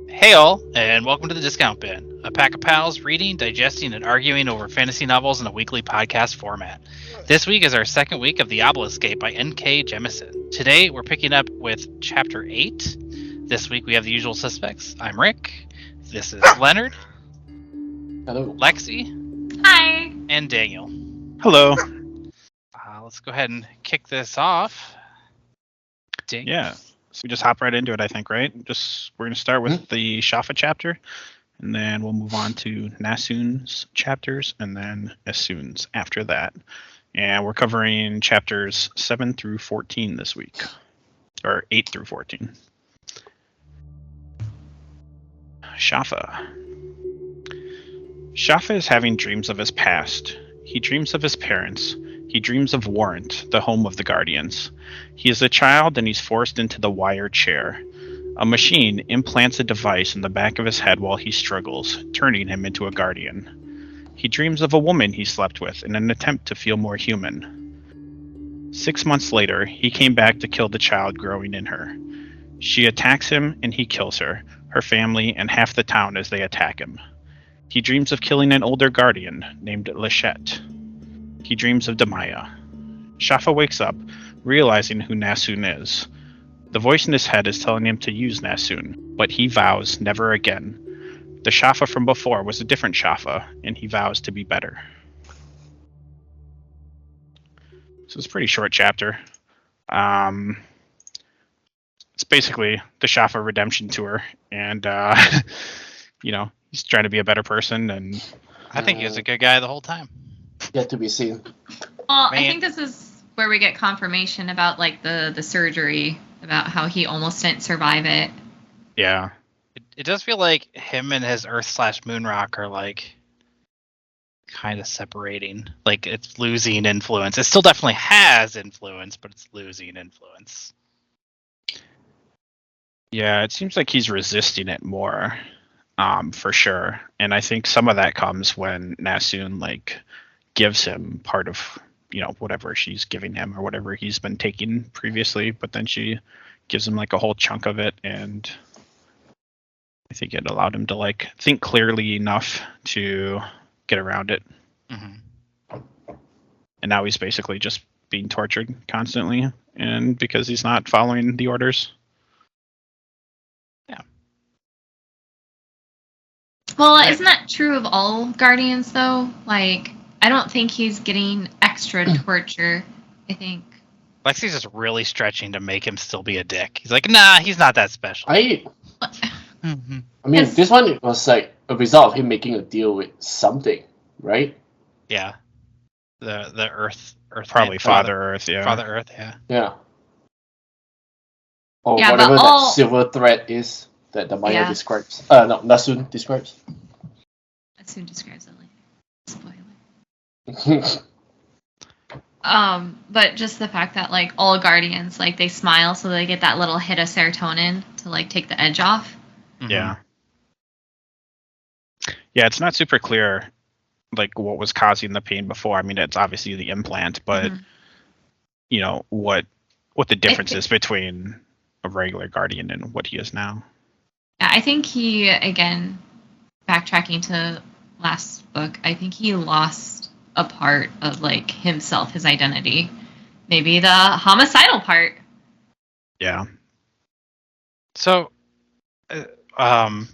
Hey all, and welcome to the Discount Bin, a pack of pals reading, digesting, and arguing over fantasy novels in a weekly podcast format. This week is our second week of The Obelisk Gate by N.K. Jemisin. Today we're picking up with Chapter 8. This week we have the usual suspects. I'm Rick. This is Leonard. Hello. Lexi. Hi. And Daniel. Hello. Let's go ahead and kick this off. Yeah. So we just hop right into it, I think, right? We're going to start with the Shafa chapter, and then we'll move on to Nasun's chapters, and then Esun's after that. And we're covering chapters 7 through 14 this week, or 8 through 14. Shafa. Shafa is having dreams of his past. He dreams of his parents. He dreams of Warrant, the home of the Guardians. He is a child and he's forced into the wire chair. A machine implants a device in the back of his head while he struggles, turning him into a Guardian. He dreams of a woman he slept with in an attempt to feel more human. 6 months later, he came back to kill the child growing in her. She attacks him and he kills her, her family, and half the town as they attack him. He dreams of killing an older Guardian named Lachette. He dreams of Demaya. Shafa wakes up, realizing who Nasun is. The voice in his head is telling him to use Nasun, but he vows never again. The Shafa from before was a different Shafa, and he vows to be better. So it's a pretty short chapter. It's basically the Shafa redemption tour, and he's trying to be a better person, and I think he was a good guy the whole time. Yet to be seen. Well, I think this is where we get confirmation about like the surgery, about how he almost didn't survive it. Yeah. It does feel like him and his Earth/Moonrock are like kind of separating. Like it's losing influence. It still definitely has influence, but it's losing influence. Yeah, it seems like he's resisting it more, for sure. And I think some of that comes when Nasun gives him part of, whatever she's giving him or whatever he's been taking previously, but then she gives him a whole chunk of it, and I think it allowed him to think clearly enough to get around it. Mm-hmm. And now he's basically just being tortured constantly, and because he's not following the orders. Yeah. Well, isn't that true of all Guardians though? I don't think he's getting extra torture. I think Lexi's just really stretching to make him still be a dick. He's like, nah, he's not that special. I mean, this one was a result of him making a deal with something, right? Yeah. The Earth Probably man, Father Earth, yeah. Father Earth, yeah. Yeah. Or Yeah, whatever but that silver thread is that the Maya describes. Nasun describes. Nasun describes it like spoiler. Yeah. But just the fact that all Guardians they smile, so they get that little hit of serotonin to take the edge off. Mm-hmm. Yeah. Yeah, it's not super clear what was causing the pain before. I mean, it's obviously the implant, but what the difference is between a regular Guardian and what he is now. I think he, again, backtracking to last book, I think he lost a part of himself, his identity. Maybe the homicidal part. Yeah. So, in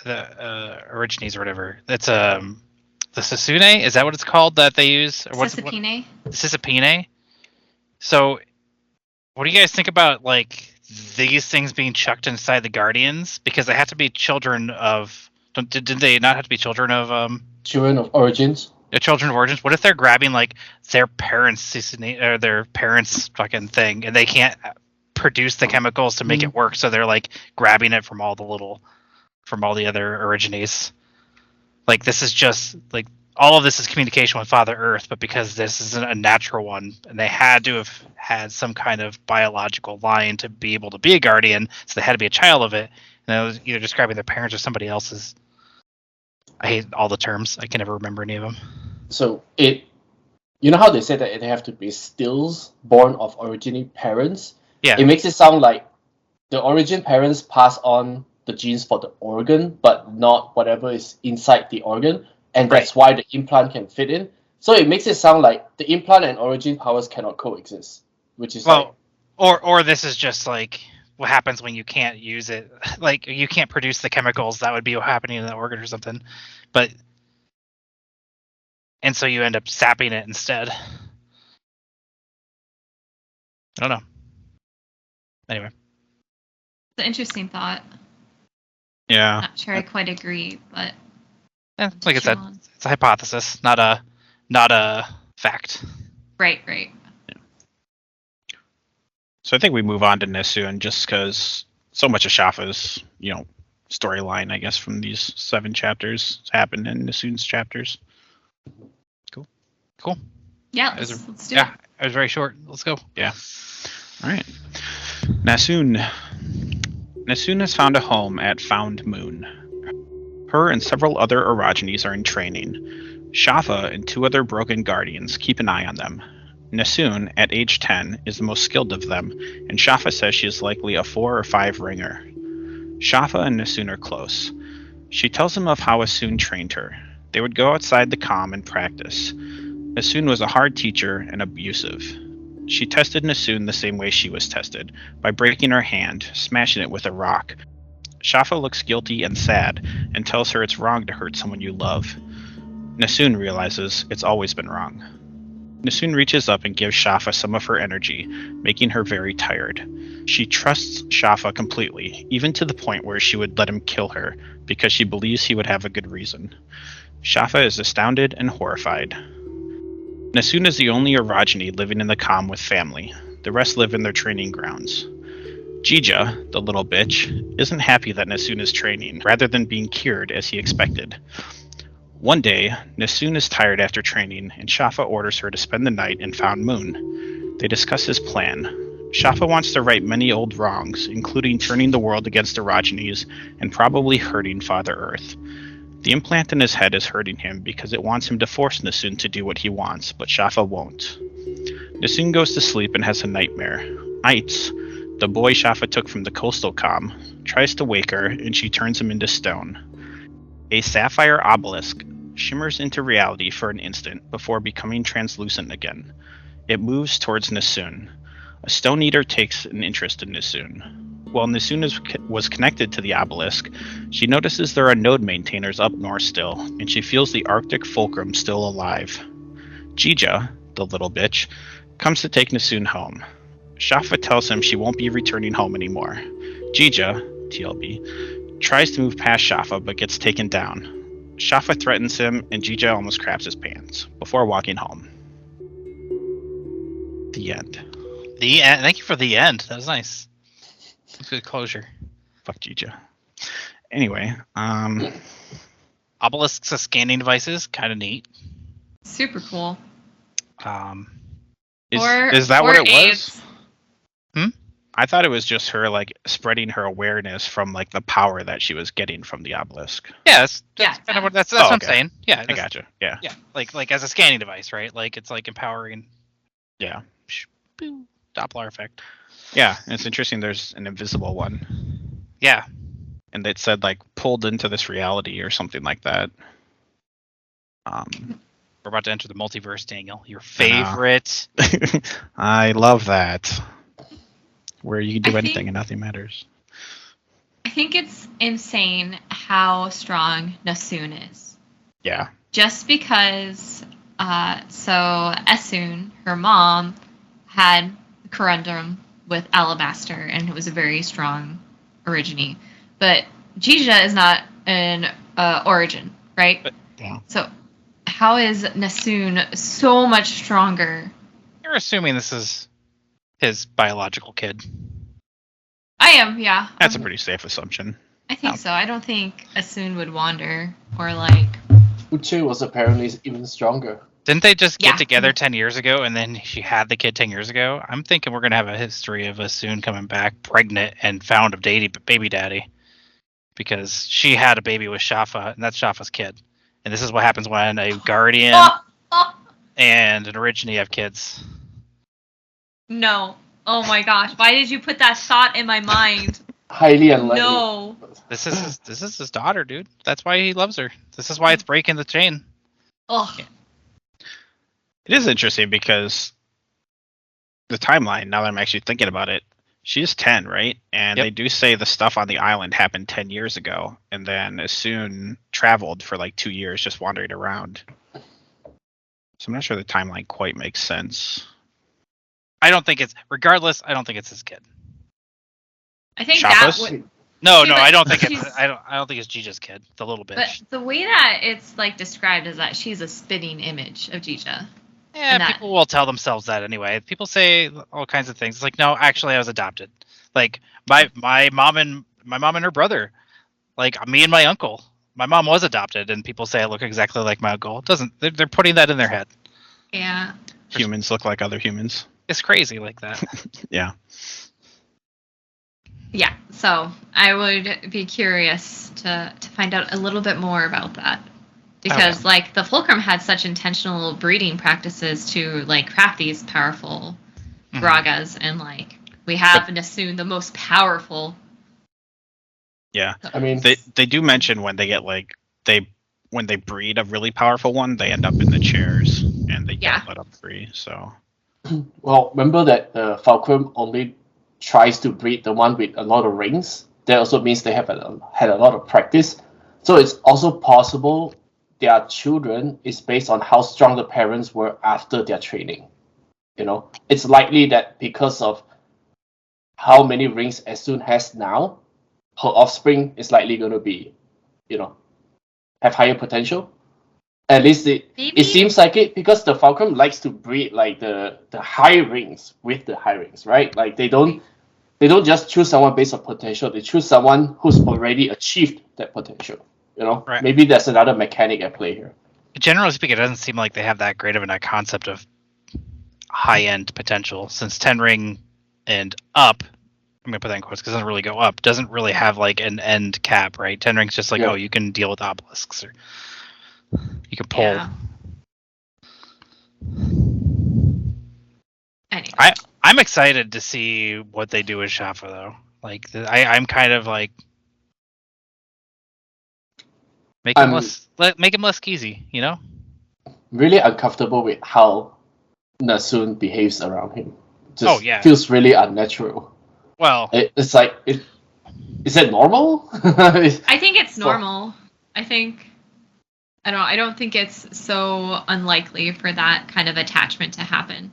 the Origines or whatever, that's the Sasune. Is that what it's called that they use? Or Sisipine. Sisipine. So, what do you guys think about these things being chucked inside the Guardians? Because they have to be children of. Did they not have to be children of Children of Origins. The children of Origins. What if they're grabbing their parents' or their parents' fucking thing, and they can't produce the chemicals to make it work, so they're grabbing it from all the other Origines. This is just all of this is communication with Father Earth, but because this isn't a natural one, and they had to have had some kind of biological line to be able to be a Guardian, so they had to be a child of it, and it was either describing their parents or somebody else's. I hate all the terms. I can never remember any of them. So you know how they said that they have to be stills born of originating parents? Yeah. It makes it sound like the origin parents pass on the genes for the organ, but not whatever is inside the organ, and that's why the implant can fit in. So it makes it sound like the implant and origin powers cannot coexist, which is or this is just like what happens when you can't use it, like you can't produce the chemicals that would be happening in the organ or something, and so you end up sapping it instead. I don't know. Anyway, It's an interesting thought. Yeah. Not sure I quite agree, but like I said, it's a hypothesis, not a fact. right. So I think we move on to Nesun just because so much of Shafa's, storyline, I guess, from these 7 chapters happened in Nesun's chapters. Cool. Yeah, let's do it. Yeah, it was very short. Let's go. Yeah. All right. Nesun. Nesun has found a home at Found Moon. Her and several other orogenies are in training. Shafa and 2 other broken guardians keep an eye on them. Nesun, at age 10, is the most skilled of them, and Shafa says she is likely a 4 or 5 ringer. Shafa and Nesun are close. She tells him of how Asun trained her. They would go outside the comm and practice. Nesun was a hard teacher and abusive. She tested Nesun the same way she was tested, by breaking her hand, smashing it with a rock. Shafa looks guilty and sad, and tells her it's wrong to hurt someone you love. Nesun realizes it's always been wrong. Nesun reaches up and gives Shafa some of her energy, making her very tired. She trusts Shafa completely, even to the point where she would let him kill her, because she believes he would have a good reason. Shafa is astounded and horrified. Nesun is the only orogeny living in the comm with family. The rest live in their training grounds. Jija, the little bitch, isn't happy that Nesun is training, rather than being cured as he expected. One day, Nesun is tired after training, and Shafa orders her to spend the night in Found Moon. They discuss his plan. Shafa wants to right many old wrongs, including turning the world against orogenies and probably hurting Father Earth. The implant in his head is hurting him because it wants him to force Nesun to do what he wants, but Shafa won't. Nesun goes to sleep and has a nightmare. Eitz, the boy Shafa took from the coastal comm, tries to wake her, and she turns him into stone. A sapphire obelisk shimmers into reality for an instant before becoming translucent again. It moves towards Nesun. A stone eater takes an interest in Nesun. While Nesun was connected to the obelisk, she notices there are node maintainers up north still, and she feels the Arctic fulcrum still alive. Jija, the little bitch, comes to take Nesun home. Shafa tells him she won't be returning home anymore. Jija, TLB, tries to move past Shafa but gets taken down. Shafa threatens him, and Jija almost craps his pants before walking home. The end. The end. Thank you for the end. That was nice. Good closure. Fuck Jija. Anyway, Obelisks as scanning devices, kind of neat. Super cool. Is that what it AIDS. was? I thought it was just her spreading her awareness from the power that she was getting from the obelisk. Yeah, that's kind of what that's what I'm saying. Yeah, I gotcha. Yeah. Yeah, like as a scanning device, right? Like it's like empowering. Yeah. Doppler effect. Yeah, and it's interesting. There's an invisible one. Yeah. And it said pulled into this reality or something like that. We're about to enter the multiverse, Daniel. Your favorite. I love that. Where you can do anything and nothing matters. I think it's insane how strong Nesun is. Yeah. Just because, so Esun, her mom, had a corundum with Alabaster, and it was a very strong originy. But Jija is not an origin, right? Yeah. So how is Nesun so much stronger? You're assuming this is his biological kid. I am, yeah. That's a pretty safe assumption. I think so. I don't think Esun would wander or Uche was apparently even stronger. Didn't they just get together 10 years ago and then she had the kid 10 years ago? I'm thinking we're going to have a history of Asun coming back pregnant and found a baby daddy. Because she had a baby with Shafa, and that's Shafa's kid. And this is what happens when a guardian and an originy have kids. No. Oh my gosh! Why did you put that thought in my mind? Highly unlikely. No. This is his daughter, dude. That's why he loves her. This is why it's breaking the chain. Ugh. It is interesting because the timeline, now that I'm actually thinking about it, she's 10, right? And Yep. they do say the stuff on the island happened 10 years ago, and then as soon traveled for like 2 years just wandering around. So I'm not sure the timeline quite makes sense. I don't think it's his kid. I think Shapas? that would. No, See, no, but I don't think she's- it's I don't think it's Gija's kid, the little bitch. But the way that it's like described is that she's a spitting image of Jija. Yeah, and that- people will tell themselves that anyway. People say all kinds of things. It's like, no, actually, I was adopted. Like my mom and her brother, like me and my uncle. My mom was adopted, and people say I look exactly like my uncle. It doesn't. They're putting that in their head. Yeah. Humans look like other humans. It's crazy like that. Yeah. Yeah. So I would be curious to find out a little bit more about that. Because like the Fulcrum had such intentional breeding practices to like craft these powerful Gragas, and like we have Nasoon, the most powerful. Yeah. I mean, They do mention when they get like when they breed a really powerful one, they end up in the chairs and they don't let them free. So well, remember that the Fulcrum only tries to breed the one with a lot of rings. That also means they have had a lot of practice. So it's also possible their children is based on how strong the parents were after their training. You know, it's likely that because of how many rings Esun has now, her offspring is likely going to be, you know, have higher potential. At least it seems like it, because the Fulcrum likes to breed like the high rings with the high rings, right? Like they don't just choose someone based on potential. They choose someone who's already achieved that potential. You know, Right. Maybe there's another mechanic at play here. Generally speaking, it doesn't seem like they have that great of a concept of high-end potential, since 10 ring and up, I'm gonna put that in quotes because it doesn't really go up, doesn't really have like an end cap, right? 10 ring's just like, oh, you can deal with obelisks, or you can pull. Yeah. Anyway. I'm excited to see what they do with Shafa though. Like I'm kind of like make him less skeezy, you know? Really uncomfortable with how Nasoon behaves around him. Just feels really unnatural. Well, it's like is that normal? I think it's normal. I don't think it's so unlikely for that kind of attachment to happen.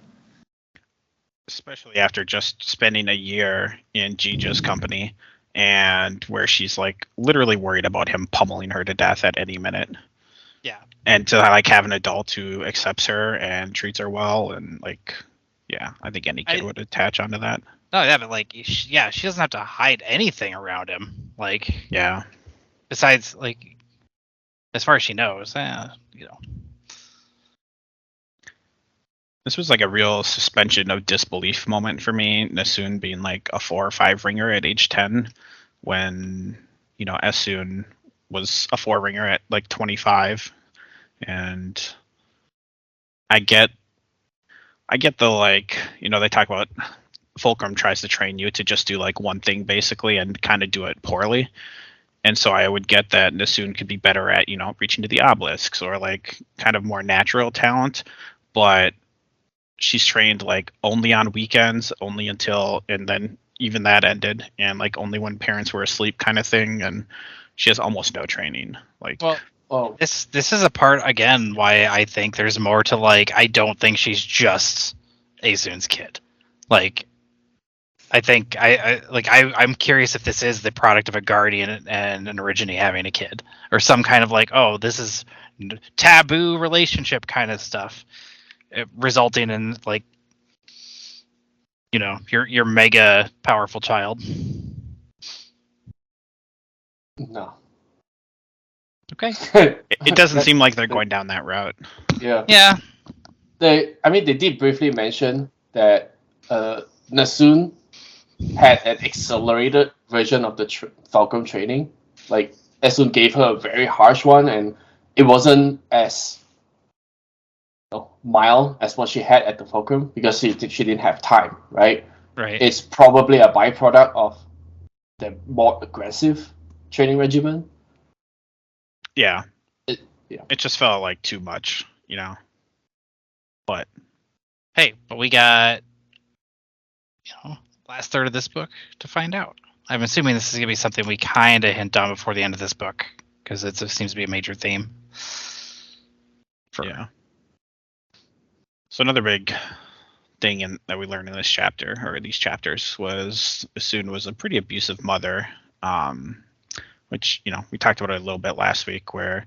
Especially after just spending a year in Gija's company, and where she's like literally worried about him pummeling her to death at any minute. Yeah. And to like have an adult who accepts her and treats her well, and like, yeah, I think any kid would attach onto that. No, yeah, but like, she doesn't have to hide anything around him. Like, yeah. Besides, like, as far as she knows, you know. This was like a real suspension of disbelief moment for me. Nasoon being like a 4 or 5 ringer at age 10, when, you know, Esun was a 4 ringer at like 25. And I get the, like, you know, they talk about Fulcrum tries to train you to just do like one thing basically and kind of do it poorly. And so I would get that Nasoon could be better at, you know, reaching to the obelisks or like kind of more natural talent, but she's trained like only on weekends, only until, and then even that ended, and like only when parents were asleep kind of thing, and she has almost no training. Like, well, this is a part again why I think there's more to, like, I don't think she's just Asun's kid. Like, I think I'm curious if this is the product of a guardian and an origine having a kid, or some kind of like, oh, this is taboo relationship kind of stuff, resulting in, like, you know, your mega powerful child. No. Okay. It doesn't seem like they're going down that route. Yeah. Yeah. They did briefly mention that Nasoon had an accelerated version of the Fulcrum training. Like, Esun gave her a very harsh one, and it wasn't as mild as what she had at the Fulcrum because she didn't have time, right? Right. It's probably a byproduct of the more aggressive training regimen. Yeah. Yeah. It just felt like too much, you know. But Hey, but we got, last third of this book to find out. I'm assuming this is going to be something we kind of hint on before the end of this book, because it seems to be a major theme. yeah. So another big thing that we learned in this chapter, or these chapters, was Asun was a pretty abusive mother, which, we talked about it a little bit last week, where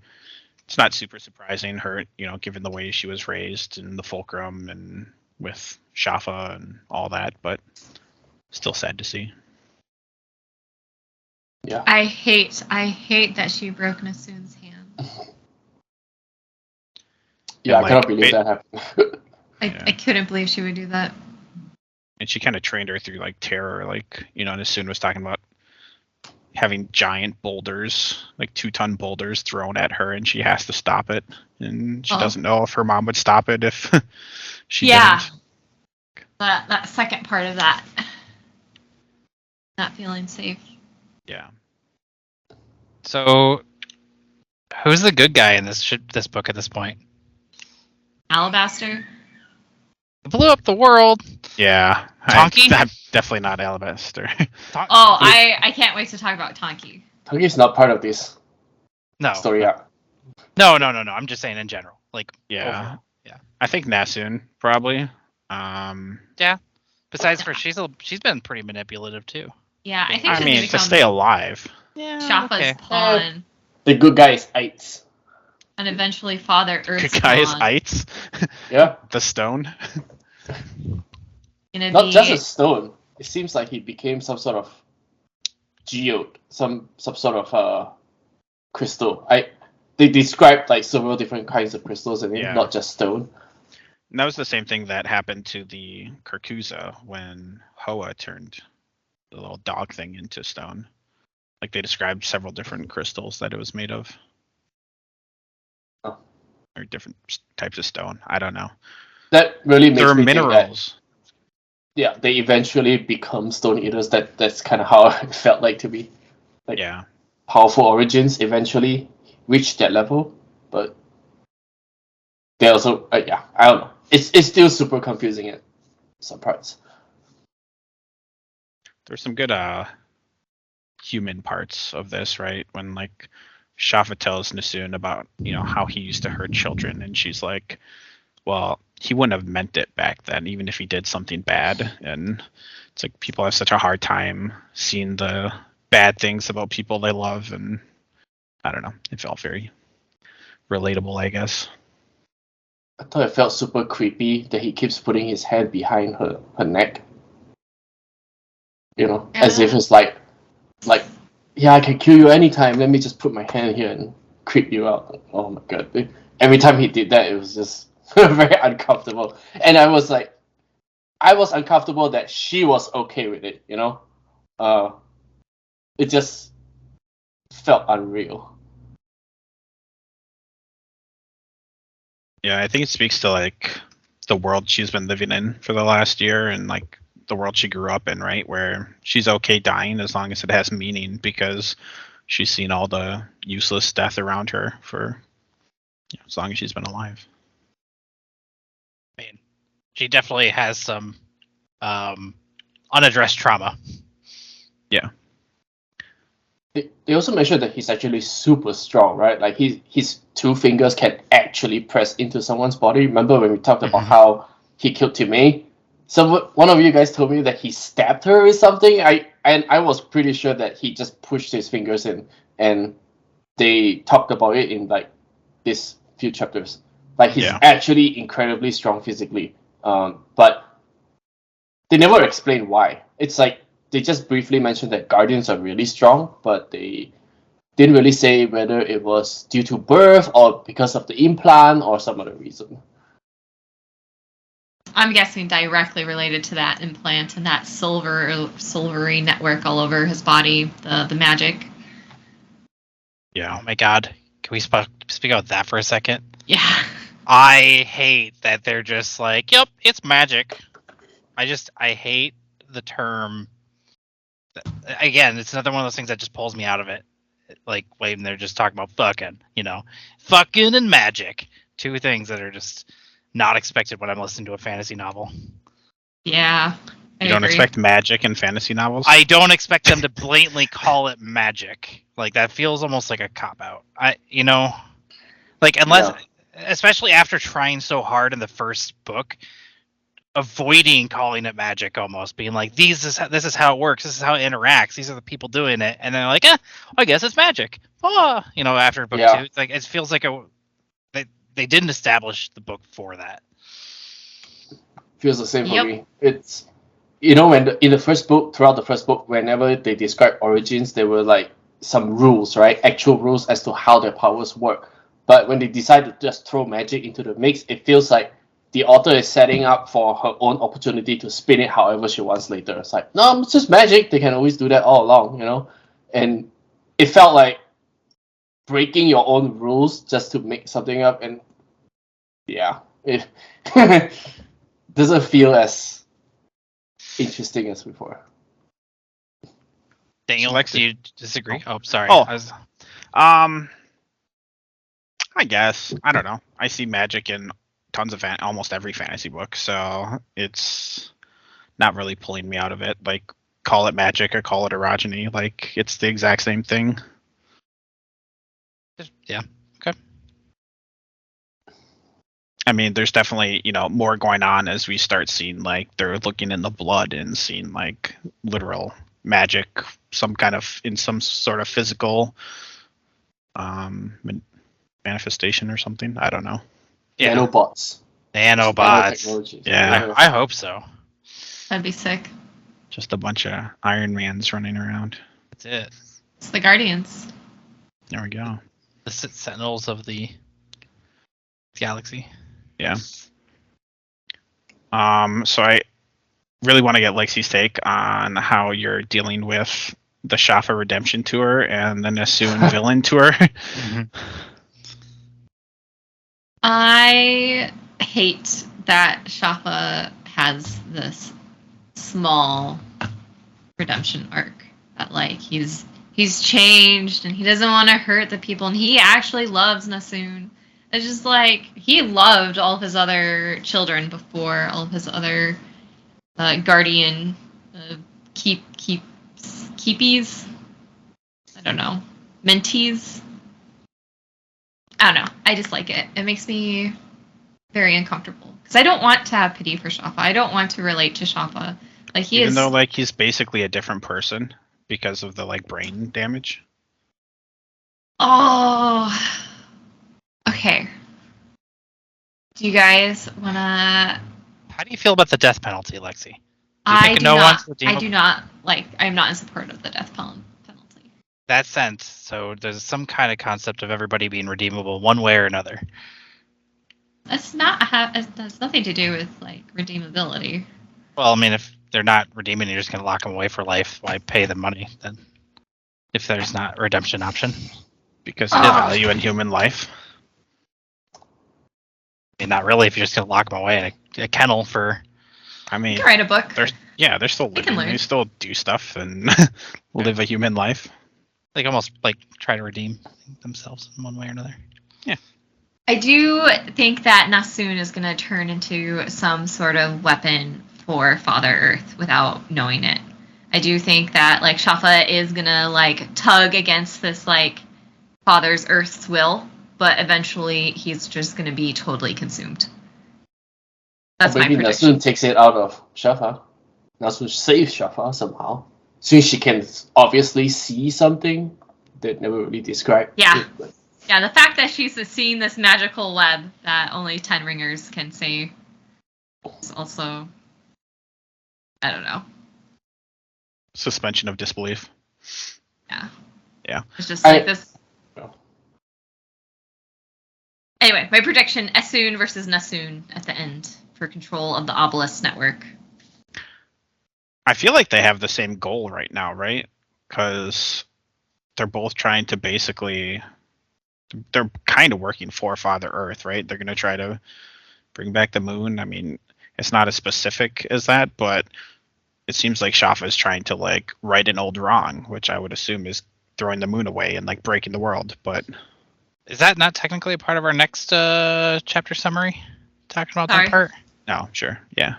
it's not super surprising her, given the way she was raised in the fulcrum and with Shafa and all that, but still sad to see. Yeah. I hate that she broke Nasun's hand. Yeah, And, I cannot believe that happened. I couldn't believe she would do that. And she kind of trained her through like terror, and Asun was talking about having giant boulders, like 2-ton boulders, thrown at her, and she has to stop it, and she doesn't know if her mom would stop it if she didn't. That second part of that, not feeling safe. Yeah. So, who's the good guy in this book at this point? Alabaster. Blew up the world. Yeah. Tonki? I'm definitely not Alabaster. Oh, I can't wait to talk about Tonki. Tonki's not part of this story arc. No. I'm just saying in general. Yeah. Overall. Yeah. I think Nasun, probably. Yeah. Besides her, she's been pretty manipulative too. Yeah, I think she's to become stay alive. Yeah. Shafa's pawn. The good guy is Aites. And eventually Father Earth's Good guy is pawn. Ites. Yeah. The stone. Not just a stone. It seems like he became some sort of geode, some sort of crystal. They described like several different kinds of crystals in it, not just stone. And that was the same thing that happened to the Carcusa when Hoa turned the little dog thing into stone. Like they described several different crystals that it was made of. Oh. Or different types of stone. I don't know. That really makes there are me minerals. Think that, they eventually become stone eaters. That's kind of how it felt like to be. Like, powerful origins eventually reach that level, but they also, I don't know. It's still super confusing at some parts. There's some good human parts of this, right? When like Shafa tells Nasun about, how he used to hurt children, and she's like, well, he wouldn't have meant it back then, even if he did something bad. And it's like people have such a hard time seeing the bad things about people they love, and I don't know. It felt very relatable, I guess. I thought it felt super creepy that he keeps putting his hand behind her neck. As if it's like, yeah, I can kill you anytime. Let me just put my hand here and creep you out. Oh my god. Every time he did that, it was just very uncomfortable. And I was uncomfortable that she was okay with it, It just felt unreal. Yeah, I think it speaks to like the world she's been living in for the last year, and like the world she grew up in, right? Where she's okay dying as long as it has meaning, because she's seen all the useless death around her for as long as she's been alive. I mean, she definitely has some unaddressed trauma. Yeah. They also mentioned that he's actually super strong, right? Like his 2 fingers can actually press into someone's body. Remember when we talked about how he killed Timei? So one of you guys told me that he stabbed her with something. I was pretty sure that he just pushed his fingers in, and they talked about it in like these few chapters. Like he's actually incredibly strong physically, but they never explain why. It's like they just briefly mentioned that Guardians are really strong, but they didn't really say whether it was due to birth or because of the implant or some other reason. I'm guessing directly related to that implant and that silvery network all over his body, the magic. Yeah. Oh my god. Can we speak about that for a second? Yeah. I hate that they're just like, yep, it's magic. I hate the term. Again, it's another one of those things that just pulls me out of it. Like when they're just talking about fucking, fucking and magic. Two things that are just not expected when I'm listening to a fantasy novel. Yeah. You don't agree. expect magic in fantasy novels? I don't expect them to blatantly call it magic. Like that feels almost like a cop out. Unless, especially after trying so hard in the first book, avoiding calling it magic, almost being like, this is how it works. This is how it interacts. These are the people doing it, and they're like, I guess it's magic. After book 2, it's like it feels like they didn't establish the book for that. Feels the same for me. It's when in the first book, throughout the first book, whenever they describe origins, there were like some rules, right? Actual rules as to how their powers work. But when they decide to just throw magic into the mix, it feels like the author is setting up for her own opportunity to spin it however she wants later. It's like, no, it's just magic. They can always do that all along, And it felt like breaking your own rules just to make something up, and it doesn't feel as interesting as before. Daniel, do you disagree? Oh, sorry. I guess. I don't know. I see magic in tons of almost every fantasy book, so it's not really pulling me out of it. Like, call it magic or call it erogyny. Like, it's the exact same thing. Yeah. Okay. I mean, there's definitely, more going on as we start seeing, like, they're looking in the blood and seeing, like, literal magic, some sort of physical manifestation or something. I don't know. Yeah. Nanobots. Yeah, I hope so. That'd be sick. Just a bunch of Iron Mans running around. That's it. It's the Guardians. There we go. The Sentinels of the galaxy. Yeah. So I really want to get Lexi's take on how you're dealing with the Shafa Redemption Tour and the Nassoon Villain Tour. Mm-hmm. I hate that Shafa has this small redemption arc. That he's changed and he doesn't want to hurt the people, and he actually loves Nassoon. It's just he loved all of his other children before, all of his other guardian keepies. I don't know, mentees. I don't know. I dislike it. It makes me very uncomfortable because I don't want to have pity for Shafa. I don't want to relate to Shafa. Even though he's basically a different person because of the brain damage. Oh. Okay. Do you guys wanna? How do you feel about the death penalty, Lexi? I do not like. I'm not in support of the death penalty. That sense. So there's some kind of concept of everybody being redeemable one way or another. That's nothing to do with redeemability. Well, I mean, if they're not redeeming, you're just gonna lock them away for life. Why pay them money then? If there's not a redemption option, because of the value in human life. I mean, not really. If you're just gonna lock them away in a kennel for. I mean, you can write a book. They're still living. They still do stuff and live a human life. Almost try to redeem themselves in one way or another. Yeah. I do think that Nassoon is going to turn into some sort of weapon for Father Earth without knowing it. I do think that Shafa is going to tug against this Father's Earth's will, but eventually he's just going to be totally consumed. That's my prediction. Nassoon takes it out of Shafa. Nassoon saves Shafa somehow. Since she can obviously see something that never really described. Yeah. Yeah, the fact that she's seeing this magical web that only 10 ringers can see is also, I don't know. Suspension of disbelief. Yeah. Yeah. It's just this. No. Anyway, my prediction, Essoon versus Nassoon at the end for control of the Obelisk network. I feel like they have the same goal right now, right? Because they're both trying to they're kind of working for Father Earth, right? They're going to try to bring back the moon. I mean, it's not as specific as that, but it seems like Shafa is trying to like right an old wrong, which I would assume is throwing the moon away and like breaking the world. But Is that not technically a part of our next chapter summary? Talking about Sorry. that part? no, sure, yeah.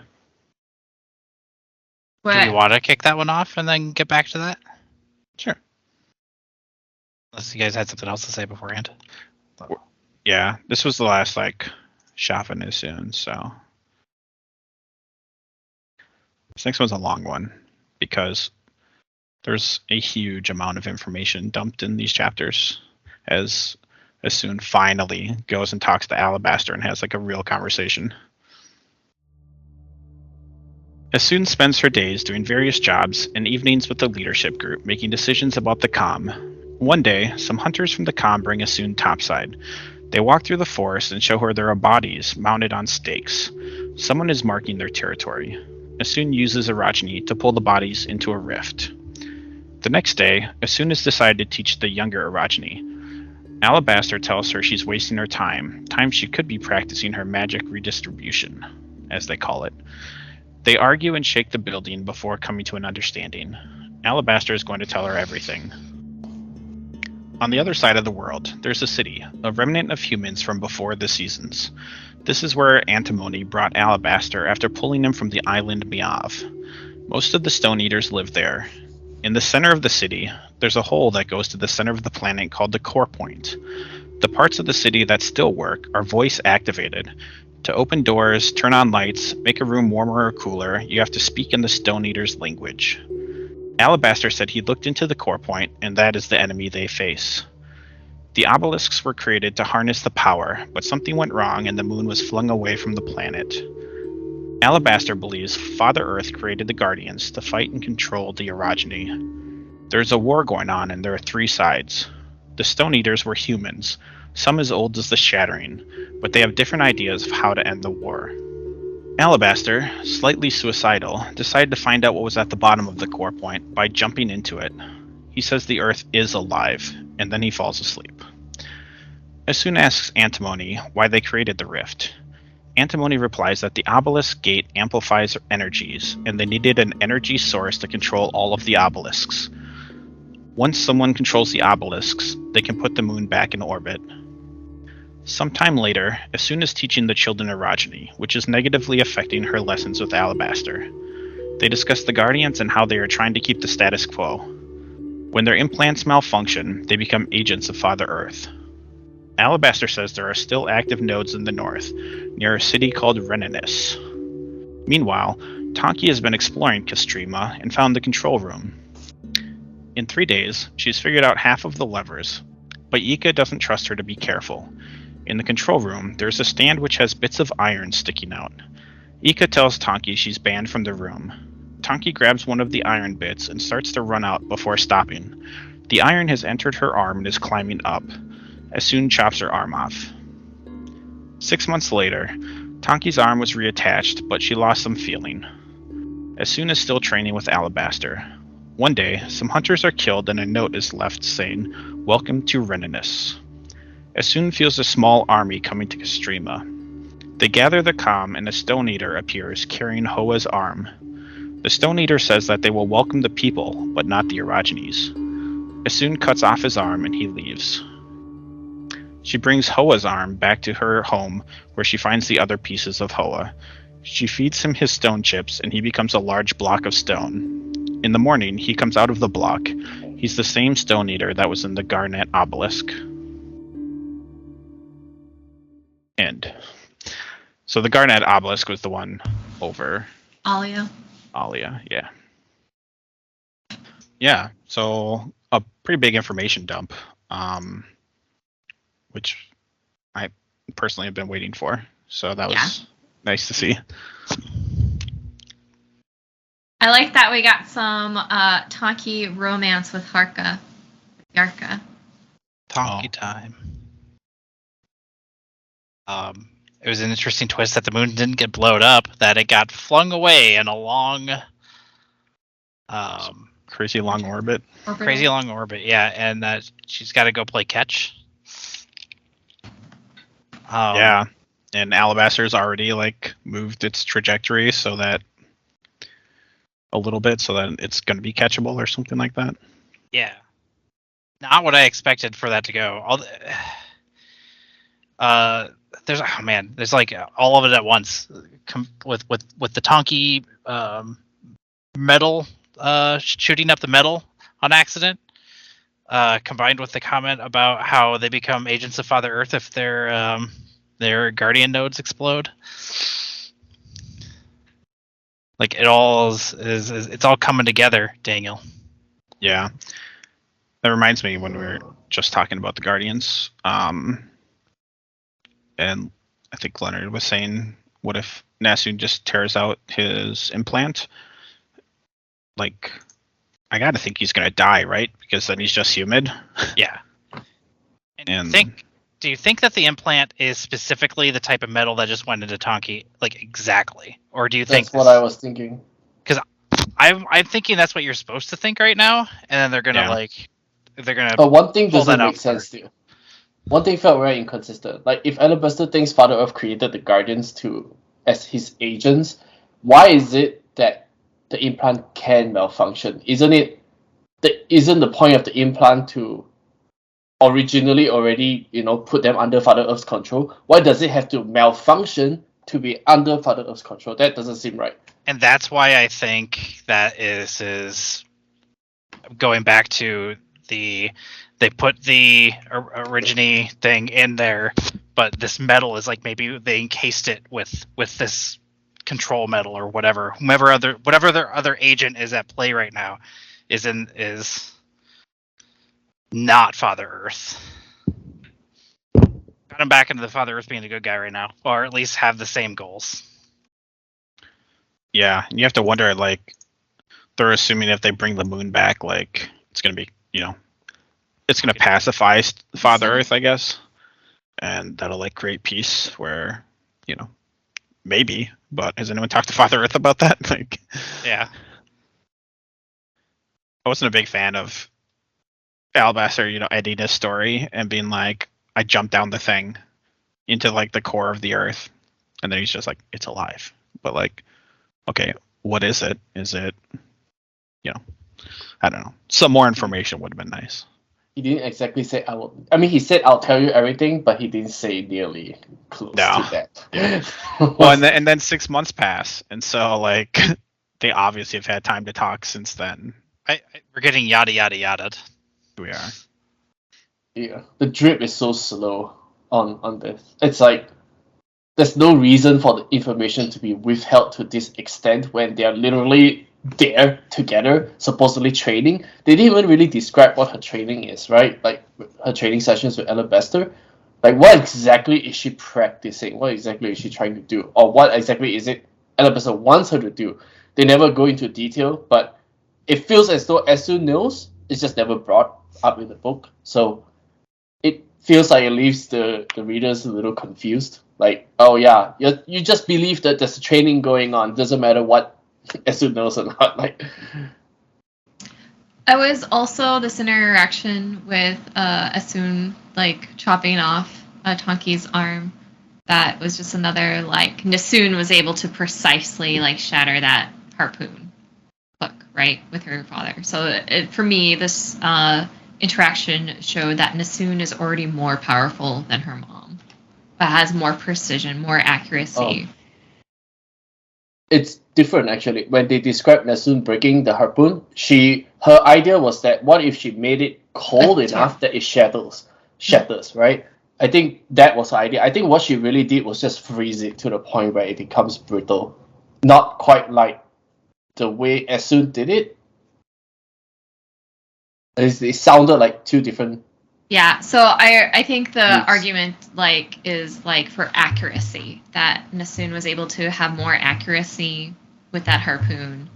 Do you want to kick that one off and then get back to that? Sure. Unless you guys had something else to say beforehand. Yeah, this was the last like Shafa and Isun, so this next one's a long one because there's a huge amount of information dumped in these chapters as Isun finally goes and talks to Alabaster and has like a real conversation. Isun spends her days doing various jobs and evenings with the leadership group, making decisions about the Kham. One day, some hunters from the Kham bring Isun topside. They walk through the forest and show her there are bodies mounted on stakes. Someone is marking their territory. Isun uses Arachne to pull the bodies into a rift. The next day, Isun has decided to teach the younger Arachne. Alabaster tells her she's wasting her time she could be practicing her magic redistribution, as they call it. They argue and shake the building before coming to an understanding. Alabaster is going to tell her everything. On the other side of the world, there's a city, a remnant of humans from before the seasons. This is where Antimony brought Alabaster after pulling him from the island Miav. Most of the Stone Eaters live there. In the center of the city, there's a hole that goes to the center of the planet called the Core Point. The parts of the city that still work are voice activated. To open doors, turn on lights, make a room warmer or cooler, you have to speak in the Stone Eaters' language. Alabaster said he looked into the Core Point, and that is the enemy they face. The obelisks were created to harness the power, but something went wrong and the moon was flung away from the planet. Alabaster believes Father Earth created the Guardians to fight and control the Arachne. There's a war going on and there are three sides. The Stone Eaters were humans, some as old as the Shattering, but they have different ideas of how to end the war. Alabaster, slightly suicidal, decided to find out what was at the bottom of the Core Point by jumping into it. He says the Earth is alive, and then he falls asleep. Isun asks Antimony why they created the rift. Antimony replies that the Obelisk Gate amplifies energies, and they needed an energy source to control all of the obelisks. Once someone controls the obelisks, they can put the moon back in orbit. Sometime later, Isun is teaching the children Arachne, which is negatively affecting her lessons with Alabaster. They discuss the Guardians and how they are trying to keep the status quo. When their implants malfunction, they become agents of Father Earth. Alabaster says there are still active nodes in the north, near a city called Reninus. Meanwhile, Tonki has been exploring Castrema and found the control room. In 3 days, she's figured out half of the levers, but Ika doesn't trust her to be careful. In the control room, there's a stand which has bits of iron sticking out. Ika tells Tonki she's banned from the room. Tonki grabs one of the iron bits and starts to run out before stopping. The iron has entered her arm and is climbing up. Isun chops her arm off. 6 months later, Tonki's arm was reattached, but she lost some feeling. Isun is still training with Alabaster. One day, some hunters are killed and a note is left saying, "Welcome to Reninus." Isun feels a small army coming to Castrema. They gather the Kham and a Stone Eater appears carrying Hoa's arm. The Stone Eater says that they will welcome the people, but not the Arachnes. Isun cuts off his arm and he leaves. She brings Hoa's arm back to her home where she finds the other pieces of Hoa. She feeds him his stone chips and he becomes a large block of stone. In the morning, he comes out of the block. He's the same Stone Eater that was in the Garnet Obelisk. End. So the Garnet Obelisk was the one over Alia. Alia, yeah. Yeah, so a pretty big information dump, which I personally have been waiting for. So that was nice to see. I like that we got some Tonki romance with Yarka. Tonki time. It was an interesting twist that the moon didn't get blown up, that it got flung away in a long crazy long orbit. Crazy long orbit, yeah, and that she's got to go play catch. Yeah, and Alabaster's already like moved its trajectory so that a little bit so that it's going to be catchable or something like that. Yeah. Not what I expected for that to go. There's like all of it at once, with the Tonki metal shooting up the metal on accident, combined with the comment about how they become agents of Father Earth if their guardian nodes explode. Like it all is it's all coming together, Daniel. Yeah. That reminds me when we were just talking about the Guardians, and I think Leonard was saying, what if Nasun just tears out his implant? Like, I gotta think he's gonna die, right? Because then he's just humid. Yeah. And do you think that the implant is specifically the type of metal that just went into Tonki, like exactly, or do you think That's what I was thinking. Because I'm thinking that's what you're supposed to think right now, and then they're gonna But one thing pull doesn't that make out sense still. One thing felt very inconsistent. Like if Alabaster thinks Father Earth created the Guardians as his agents, why is it that the implant can malfunction? Isn't the point of the implant to originally already, put them under Father Earth's control? Why does it have to malfunction to be under Father Earth's control? That doesn't seem right. And that's why I think that is going back to they put the origine thing in there, but this metal is like maybe they encased it with this control metal or whatever. Whatever their other agent is at play right now is not Father Earth. Got him back into the Father Earth being a good guy right now, or at least have the same goals. Yeah, you have to wonder, like, they're assuming if they bring the moon back, like, it's going to be, it's going to pacify Father Earth, I guess. And that'll, like, create peace where, maybe. But has anyone talked to Father Earth about that? Like, yeah. I wasn't a big fan of Alabaster, ending his story and being like, I jumped down the thing into, like, the core of the Earth. And then he's just like, it's alive. But, like, okay, what is it? Is it, I don't know. Some more information would have been nice. He didn't exactly say I will. I mean, he said I'll tell you everything, but he didn't say nearly close to that. Yeah. Well, and then 6 months pass, and so like they obviously have had time to talk since then. We're getting yada yada yada. We are. Yeah, the drip is so slow on this. It's like there's no reason for the information to be withheld to this extent when they are literally there together, supposedly training. They didn't even really describe what her training is, right? Like her training sessions with Alabaster. Like what exactly is she practicing? What exactly is she trying to do? Or what exactly is it Alabaster wants her to do? They never go into detail, but it feels as though Esu knows, it's just never brought up in the book. So it feels like it leaves the readers a little confused. Like, oh yeah, you just believe that there's training going on. Doesn't matter what Esu knows or not. Like, I was also this interaction with Esun like chopping off Tonki's arm. That was just another like Nasun was able to precisely like shatter that harpoon hook right with her father. So for me, this interaction showed that Nasun is already more powerful than her mom, but has more precision, more accuracy. It's different actually. When they described Nasun breaking the harpoon, her idea was that what if she made it cold enough that it shatters, right? I think that was her idea. I think what she really did was just freeze it to the point where it becomes brittle. Not quite like the way Esun did it. It sounded like two different. Yeah, so I think the argument is for accuracy, that Nasun was able to have more accuracy with that harpoon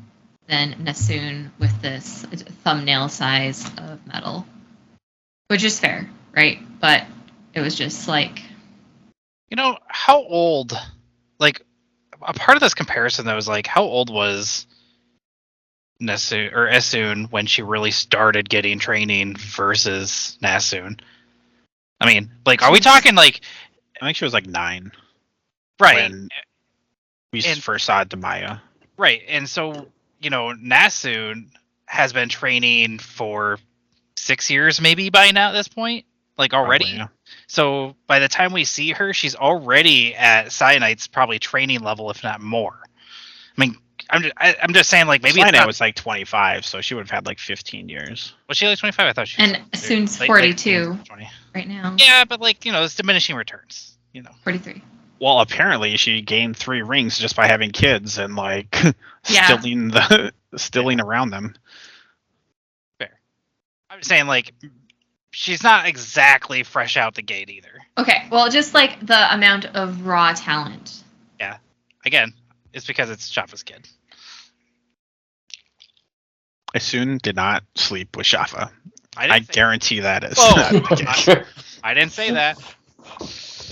than Nasun with this thumbnail size of metal, which is fair, right? But it was just like, how old? Like a part of this comparison though is like how old was Nasun or Esun when she really started getting training versus Nasun? I mean, like, are we talking like? I think she was like 9, right? When we first saw Demaya. Right, and so Nasu has been training for 6 years maybe by now at this point, like already. Probably, yeah. So by the time we see her, she's already at Cyanite's probably training level, if not more. I mean, I'm just saying, like, maybe Cyanite it's not, was like 25, so she would have had like 15 years. was she like 25? I thought she was And Soon's late 42 20. right now. Yeah, but like, it's diminishing returns. 43. Well, apparently she gained 3 rings just by having kids and like Yeah. stilling around them. Fair. I'm just saying, like, she's not exactly fresh out the gate either. Okay, well, just like the amount of raw talent. Yeah. Again, it's because it's Shafa's kid. Asun did not sleep with Shafa. I I didn't say, guarantee that is. Oh. not the case. I didn't say that.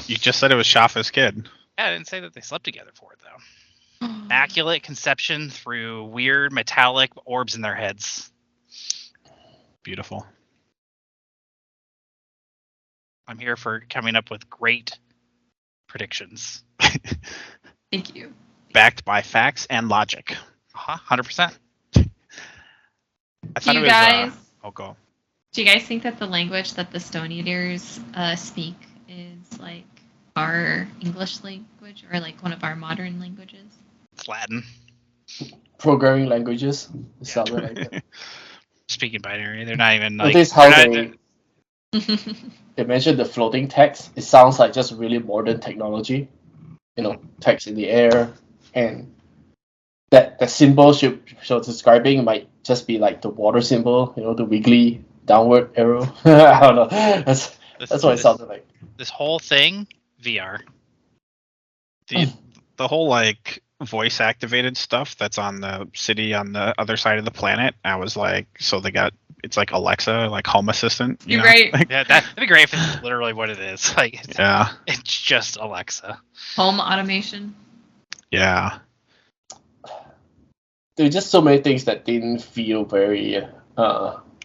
You just said it was Shafa's kid. Yeah, I didn't say that they slept together for it, though. Immaculate conception through weird metallic orbs in their heads. Beautiful. I'm here for coming up with great predictions. Thank you. Backed by facts and logic. 100%. I Do thought you it was. guys Go. do you guys think that the language that the Stone Eaters speak is like our English language or like one of our modern languages? It's Latin. Programming languages. It sounded like that. Speaking binary. They're not even like. Notice how they're not- they mentioned the floating text. It sounds like just really modern technology. Text in the air, and that symbol she was describing might just be like the water symbol. The wiggly downward arrow. I don't know. That's what it sounded like. This whole thing, VR. The whole like voice activated stuff that's on the city on the other side of the planet. I was like, so it's like Alexa, like Home Assistant. You're right. Like, Yeah, that'd be great if it's literally what it is. Like, yeah. it's just Alexa. Home automation. Yeah. There were just so many things that didn't feel very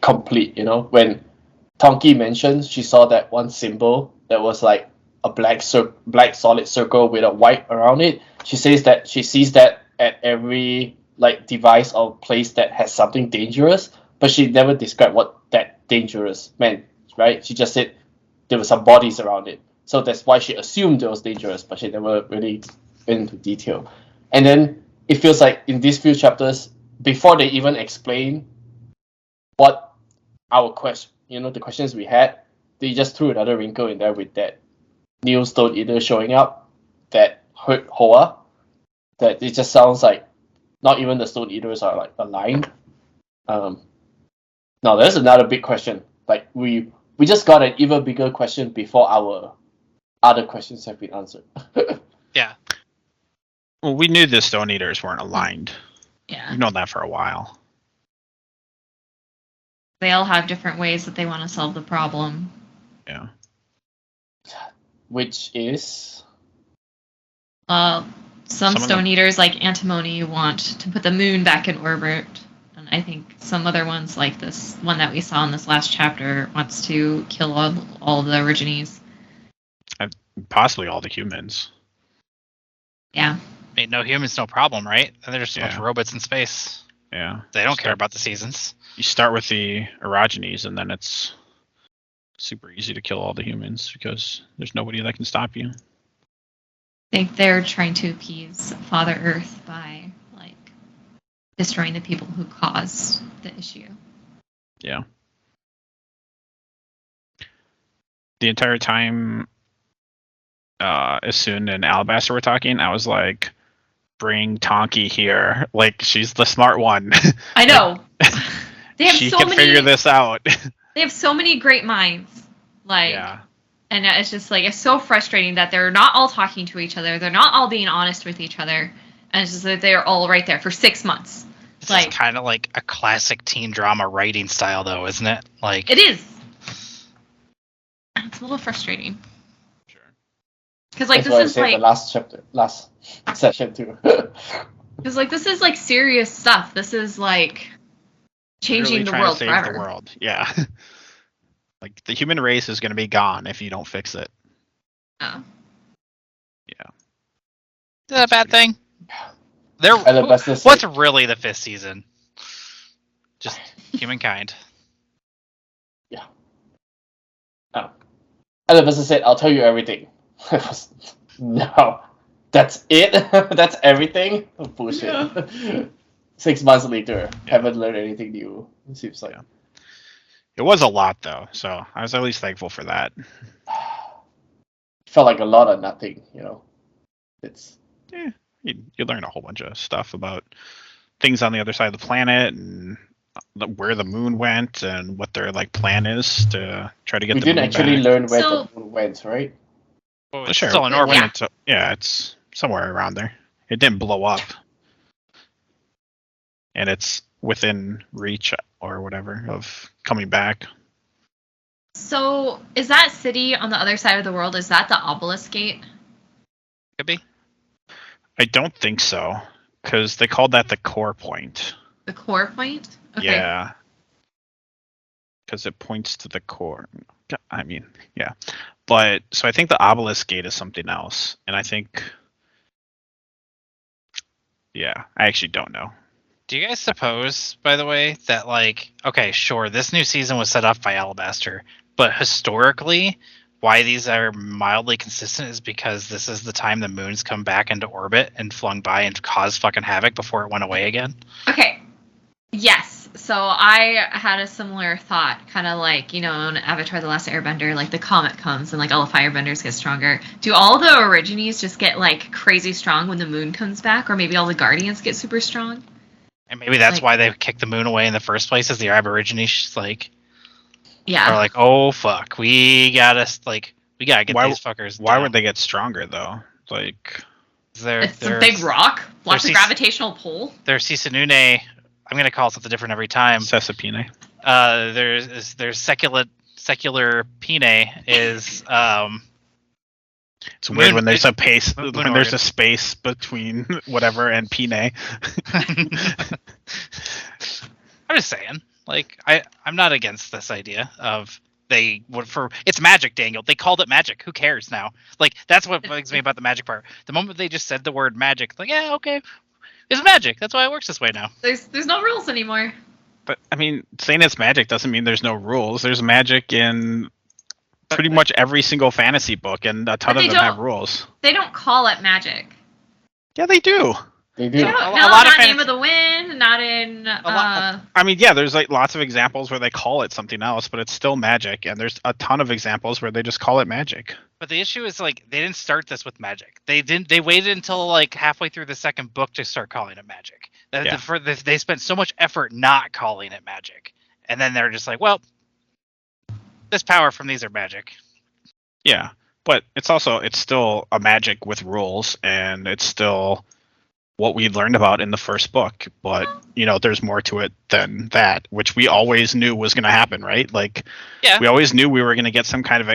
complete. When Tonki mentioned she saw that one symbol that was like a black solid circle with a white around it. She says that she sees that at every like device or place that has something dangerous, but she never described what that dangerous meant, right? She just said there were some bodies around it. So that's why she assumed it was dangerous, but she never really went into detail. And then it feels like in these few chapters, before they even explain what our the questions we had, they just threw another wrinkle in there with that new Stone Eater showing up that hurt Hoa. That it just sounds like not even the Stone Eaters are like aligned. Now there's another big question. Like we just got an even bigger question before our other questions have been answered. Yeah. Well, we knew the Stone Eaters weren't aligned. Yeah. We've known that for a while. They all have different ways that they want to solve the problem. Yeah. Which is Some Some of Stone them- Eaters, like Antimony, want to put the moon back in orbit. And I think some other ones, like this one that we saw in this last chapter, wants to kill all of the Origines. Possibly all the humans. Yeah. Ain't no humans, no problem, right? And they're just a bunch Yeah. of robots in space. Yeah. They don't care about the seasons. You start with the Orogenies, and then it's super easy to kill all the humans because there's nobody that can stop you. I think they're trying to appease Father Earth by, like, destroying the people who caused the issue. Yeah. The entire time Asun and Alabaster were talking, I was like, bring Tonki here. Like, she's the smart one. I know. They have she so can many. figure this out. They have so many great minds. Like, Yeah. and it's just like it's so frustrating that they're not all talking to each other. They're not all being honest with each other, and it's just that they're all right there for 6 months. This Like- is kind of like a classic teen drama writing style, though, isn't it? Like, It is. It's a little frustrating Sure. because like that's why I this is said like the last session too. because like this is like serious stuff. This is like changing Really the trying world to save forever. the world. Yeah. Like, the human race is going to be gone if you don't fix it. Yeah. is that a bad thing? And the best is What's really the 5th season? Just humankind. Yeah. Oh. And the person said, "I'll tell you everything." No, that's it. That's everything. Oh, bullshit. Yeah. 6 months later, haven't learned anything new. It seems like. Yeah. It was a lot though, so I was at least thankful for that. Felt like a lot of nothing. It's. You learn a whole bunch of stuff about things on the other side of the planet and where the moon went and what their plan is to try to get We the didn't moon actually back. learn where So- the moon went, right? Well, it's Sure. still in When orbit. it's somewhere around there. It didn't blow up, and it's within reach or whatever of coming back. So, is that city on the other side of the world? Is that the Obelisk Gate? Could be. I don't think so, because they called that the core point. The core point? Okay. Yeah. Because it points to the core. I mean, yeah. But, so I think the Obelisk Gate is something else. And I think, yeah, I actually don't know. Do you guys suppose, by the way, that okay, sure, this new season was set up by Alabaster, but historically, why these are mildly consistent is because this is the time the moon's come back into orbit and flung by and caused fucking havoc before it went away again? Okay. Yes. So I had a similar thought, kind of in Avatar: The Last Airbender, the comet comes and all the firebenders get stronger. Do all the Origines just get crazy strong when the moon comes back, or maybe all the Guardians get super strong? And maybe that's why they kicked the moon away in the first place, is the Aborigines Yeah. are oh fuck, we gotta get these fuckers. Why down. would they get stronger though? It's a big rock, lots of gravitational pull. There's Sisanune. I'm gonna call it something different every time. Sesapine. There's secular Pine is It's weird Moon- when there's a organ. space between whatever and Pine. I'm just saying, I'm not against this idea of it's magic, Daniel. They called it magic. Who cares now? That's what bugs me about the magic part. The moment they just said the word magic, yeah, okay, it's magic. That's why it works this way now. There's no rules anymore. But I mean, saying it's magic doesn't mean there's no rules. There's magic in pretty much every single fantasy book, and a ton of them have rules. They don't call it magic. Yeah, they do. They do. They don't, A no, lot of not Name of the Wind, not in. I mean, yeah, there's lots of examples where they call it something else, but it's still magic, and there's a ton of examples where they just call it magic. But the issue is they didn't start this with magic. They waited until halfway through the second book to start calling it magic. They spent so much effort not calling it magic, and then they're just well, this power from these are magic. Yeah, but it's still a magic with rules, and it's still what we learned about in the first book. But there's more to it than that, which we always knew was going to happen, right? Yeah. We always knew we were going to get some kind of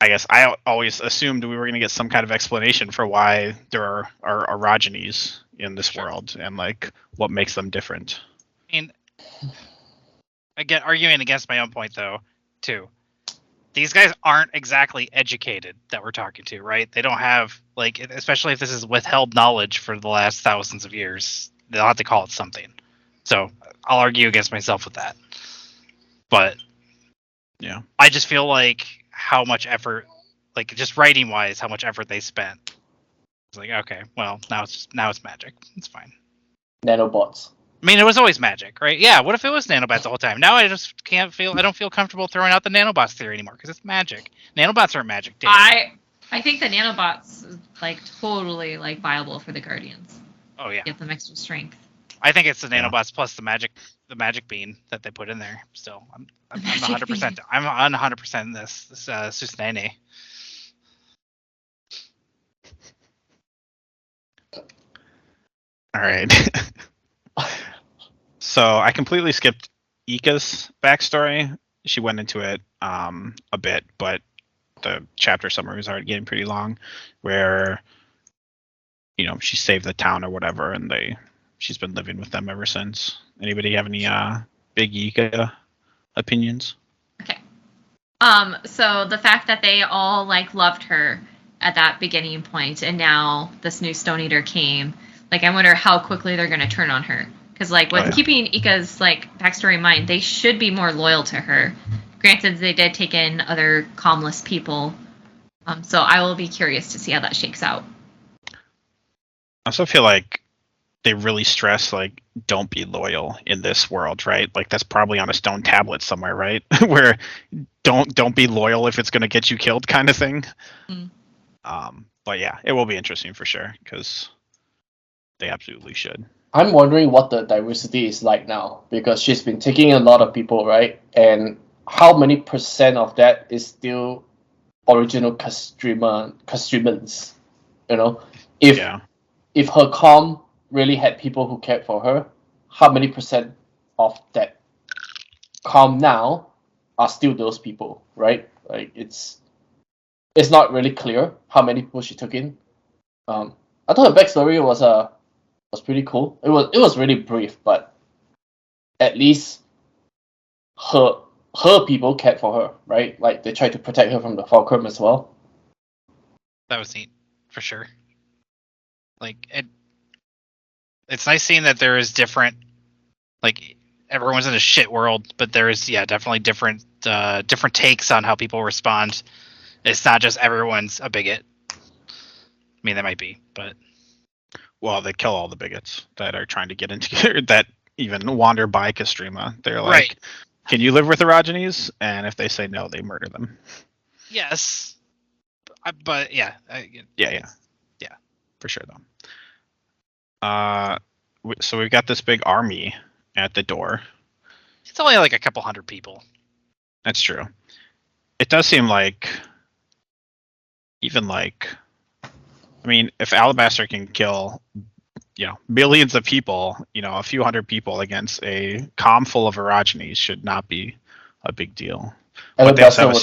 I guess I always assumed we were going to get some kind of explanation for why there are orogenies in this world and what makes them different. I mean, again, arguing against my own point though, too. These guys aren't exactly educated that we're talking to, right? They don't have especially if this is withheld knowledge for the last thousands of years, they'll have to call it something. So I'll argue against myself with that. But yeah, I just feel how much effort, just writing wise, how much effort they spent. It's okay, well now it's magic. It's fine. Nanobots. I mean, it was always magic, right? Yeah. What if it was nanobots the whole time? Now I just I don't feel comfortable throwing out the nanobots theory anymore because it's magic. Nanobots aren't magic. Dave. I think the nanobots is totally viable for the Guardians. Oh yeah. Give them extra strength. I think it's the nanobots plus the magic bean that they put in there. Still, I'm 100%. I'm on 100% in this Susanene. All right. So I completely skipped Ika's backstory. She went into it a bit, but the chapter summary was already getting pretty long, where she saved the town or whatever, and she's been living with them ever since. Anybody have any big Ika opinions? Okay. So the fact that they all loved her at that beginning point, and now this new Stone Eater came, Like, I wonder how quickly they're going to turn on her. Because, like, with keeping Ika's, like, backstory in mind, they should be more loyal to her. Granted, they did take in other calmless people. So I will be curious to see how that shakes out. I also feel like they really stress, like, don't be loyal in this world, right? Like, that's probably on a stone tablet somewhere, right? Where don't be loyal if it's going to get you killed kind of thing. Mm. But yeah, it will be interesting for sure, because they absolutely should. I'm wondering what the diversity is like now, because she's been taking a lot of people, right? And how many percent of that is still original customers? You know, if her comm really had people who cared for her, how many percent of that comm now are still those people, right? Like it's not really clear how many people she took in. I thought her backstory was pretty cool. It was really brief, but at least her people cared for her, right? Like they tried to protect her from the Fulcrum as well. That was neat, for sure. Like it's nice seeing that there is different. Like everyone's in a shit world, but there is definitely different takes on how people respond. It's not just everyone's a bigot. I mean, that might be, but well, they kill all the bigots that are trying to get into that even wander by Castrima. They're like, right. Can you live with Erogenes? And if they say no, they murder them. Yes, but yeah, for sure though. So we've got this big army at the door. It's only like a couple hundred people. That's true. It does seem like, even like, I mean, if Alabaster can kill, millions of people, a few hundred people against a comm full of Erogenes should not be a big deal. Alabaster will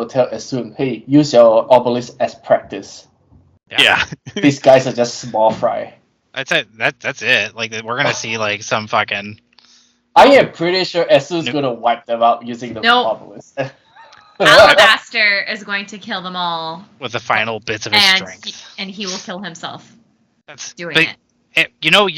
tell Esun, hey, use your Obelisk as practice. Yeah. These guys are just small fry. That's it. That's it. Like we're gonna see like some fucking. I am pretty sure Esun's gonna wipe them out using the Obelisk. Alabaster is going to kill them all with the final bits of his strength, and he will kill himself. That's doing it. You know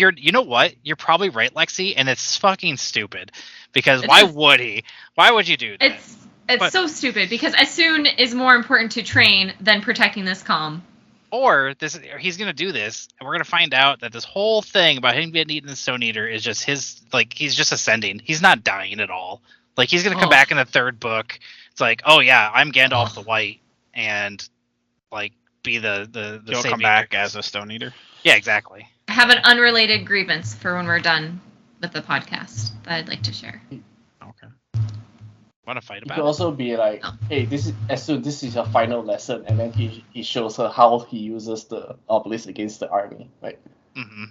what? You're probably right, Lexi, and it's fucking stupid. Because why would he? Why would you do that? It's so stupid because Esun is more important to train than protecting this comm. Or he's gonna do this, and we're gonna find out that this whole thing about him getting eaten in the Stone Eater is just he's just ascending. He's not dying at all. Like he's gonna come back in the third book. It's like, oh yeah, I'm Gandalf the White, and like be the He'll come back as a Stone Eater. Yeah, exactly. I have an unrelated grievance for when we're done with the podcast that I'd like to share. Okay. Want to fight about it? Could also be like, hey, this is your final lesson, and then he shows her how he uses the obelisk against the army, right? Mm-hmm.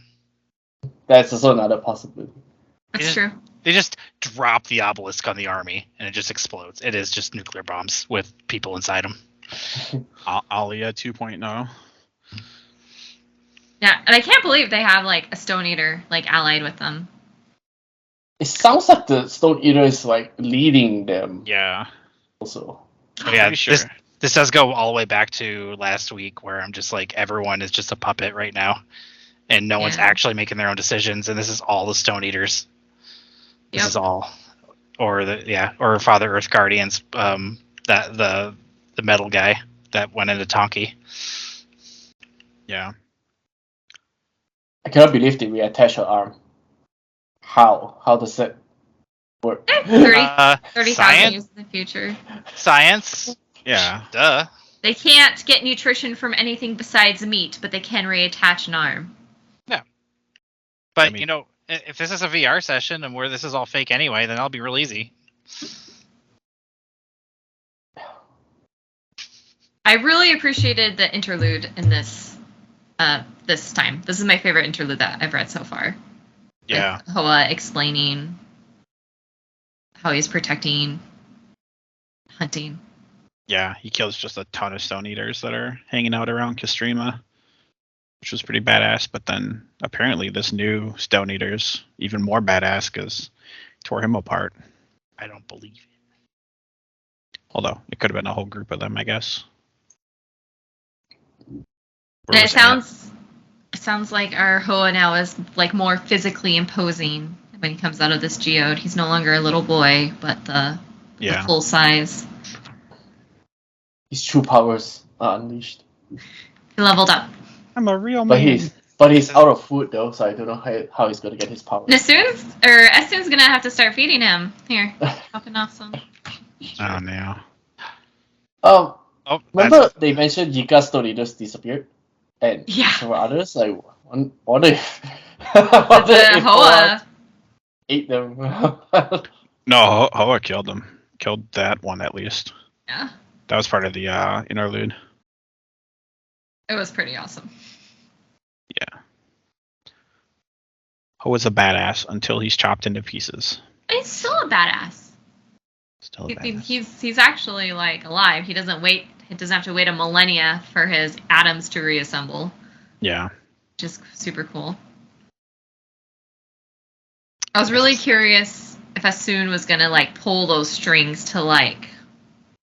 That's also another possibility. That's true. They just drop the obelisk on the army, and it just explodes. It is just nuclear bombs with people inside them. Alia 2.0. Yeah, and I can't believe they have like a Stone Eater like allied with them. It sounds like the Stone Eater is like leading them. Yeah. Also. But yeah, sure. This does go all the way back to last week, where I'm just like, everyone is just a puppet right now, and no one's actually making their own decisions, and this is all the Stone Eaters. This is all, or Father Earth Guardians, that the metal guy that went into Tonki. Yeah. I cannot believe they reattach her arm. How does that work? 30,000 years in the future. Science. Yeah. Duh. They can't get nutrition from anything besides meat, but they can reattach an arm. Yeah. But, if this is a VR session and where this is all fake anyway, then that'll be real easy. I really appreciated the interlude in this time. This is my favorite interlude that I've read so far. Yeah. With Hoa explaining how he's protecting hunting. Yeah, he kills just a ton of Stone Eaters that are hanging out around Castrima, which was pretty badass. But then apparently this new Stone Eater's even more badass because tore him apart. I don't believe it. Although it could have been a whole group of them, I guess. It sounds sounds like our Hoa now is like more physically imposing when he comes out of this geode. He's no longer a little boy, but the full size. His true powers are unleashed. He leveled up. I'm a real But man. he's out of food though, so I don't know how he's gonna get his powers. Essun's gonna have to start feeding him. Here, popping off some. Oh no. Remember they mentioned Yika's stone leaders disappeared? And several others? Like, what if Hoa ate them? No, Hoa killed them. Killed that one at least. Yeah. That was part of the interlude. It was pretty awesome. Yeah. Hoa's a badass until he's chopped into pieces. He's still a badass. Still a badass. He's actually like alive. He doesn't have to wait a millennia for his atoms to reassemble. Yeah. Which is super cool. I was really curious if Essun was gonna like pull those strings to like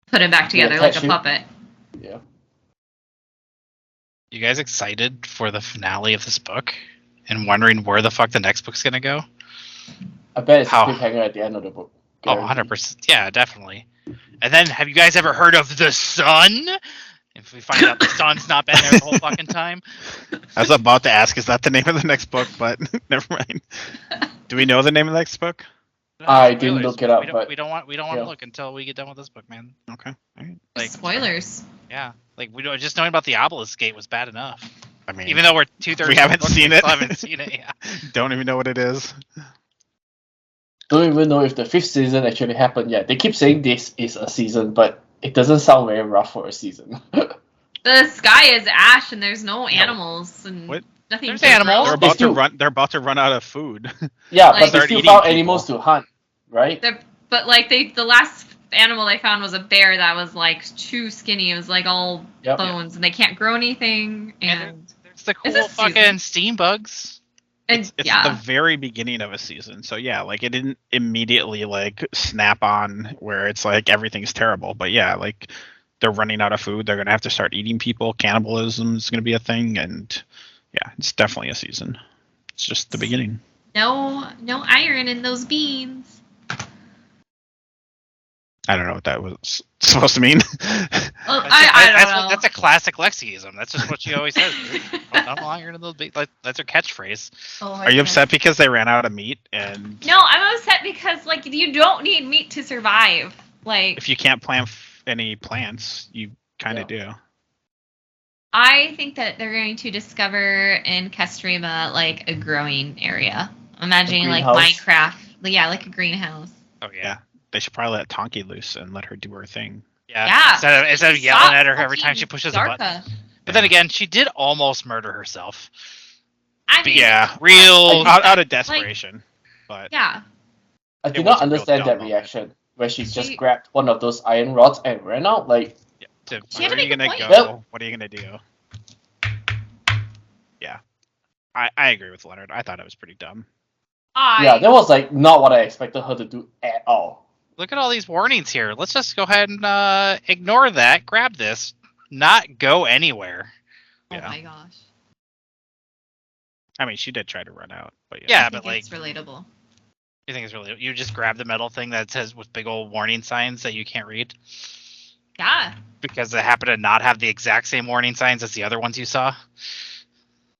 put him back together like a puppet. Yeah. You guys excited for the finale of this book and wondering where the fuck the next book's gonna go? I bet it's a cliffhanger at the end of the book. Guaranteed. 100%. Yeah, definitely. And then, have you guys ever heard of the sun? If we find out the sun's not been there the whole fucking time. I was about to ask, is that the name of the next book? But never mind. Do we know the name of the next book? No, I didn't look it up, we don't want to look until we get done with this book, man. Okay. All right. Like spoilers. Yeah, like we don't just knowing about the Obelisk Gate was bad enough. I mean, even though we're 2/3, we haven't seen it. Haven't seen it. Yeah. Don't even know what it is. Don't even know if the 5th season actually happened yet. They keep saying this is a season, but it doesn't sound very rough for a season. The sky is ash, and there's no animals and nothing. There's animals. They're about to run out of food. Yeah, like, but they still found animals to hunt, right? But like the last animal they found was a bear that was like too skinny. It was like all bones, and they can't grow anything. And there's the cool fucking steam bugs. It's the very beginning of a season, so yeah, like it didn't immediately like snap on where it's like everything's terrible, but yeah, like they're running out of food, they're gonna have to start eating people, cannibalism is gonna be a thing, and yeah, it's definitely a season. It's just the beginning. No iron in those beans. I don't know what that was supposed to mean. Well, I don't know. That's a classic Lexiism. That's just what she always says. I'm iron in those beans. That's her catchphrase. Are you upset because they ran out of meat? And no, I'm upset because like you don't need meat to survive. Like if you can't plant any plants, you kind of do. I think that they're going to discover in Castrema like a growing area. Imagining like Minecraft. Yeah, like a greenhouse. Oh yeah. They should probably let Tonki loose and let her do her thing. Yeah. Instead of yelling at her every time she pushes a button. But then again, she did almost murder herself. I mean, out of desperation. But yeah. I did not understand that reaction where she just grabbed one of those iron rods and ran out. Like, where are you gonna go? What are you gonna do? Yeah, I agree with Leonard. I thought it was pretty dumb. Yeah, that was like not what I expected her to do at all. Look at all these warnings here. Let's just go ahead and ignore that. Grab this. Not go anywhere. Oh my gosh. I mean, she did try to run out, but yeah, but like it's relatable. You think it's relatable? You just grab the metal thing that says with big old warning signs that you can't read. Yeah. Because they happen to not have the exact same warning signs as the other ones you saw.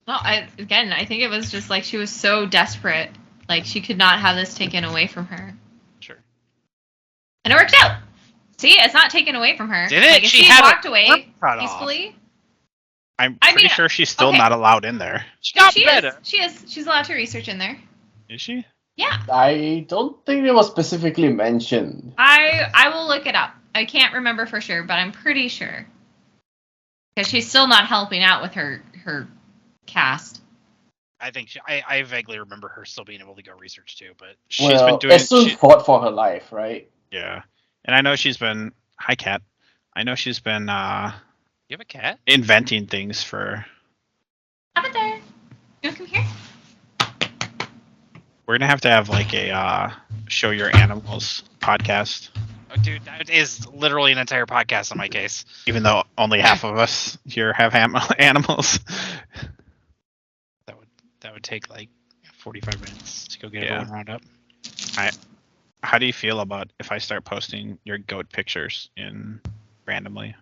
Well, I think it was just like she was so desperate, like she could not have this taken away from her. Sure. And it worked out. See, it's not taken away from her. Did it? Like, if she walked away peacefully. I'm pretty sure she's still not allowed in there. She is. She's allowed to research in there. Is she? Yeah. I don't think it was specifically mentioned. I will look it up. I can't remember for sure, but I'm pretty sure. Because she's still not helping out with her cast. I think I vaguely remember her still being able to go research too, but she's been doing. Essun fought for her life, right? Yeah, and I know she's been. Hi, cat. I know she's been. You have a cat? Inventing things for. Up it there. You want to come here? We're gonna have to have like a show your animals podcast. Oh, dude, that is literally an entire podcast in my case. Even though only half of us here have animals. that would take like 45 minutes to go get Yeah. everyone round up. How do you feel about if I start posting your goat pictures in randomly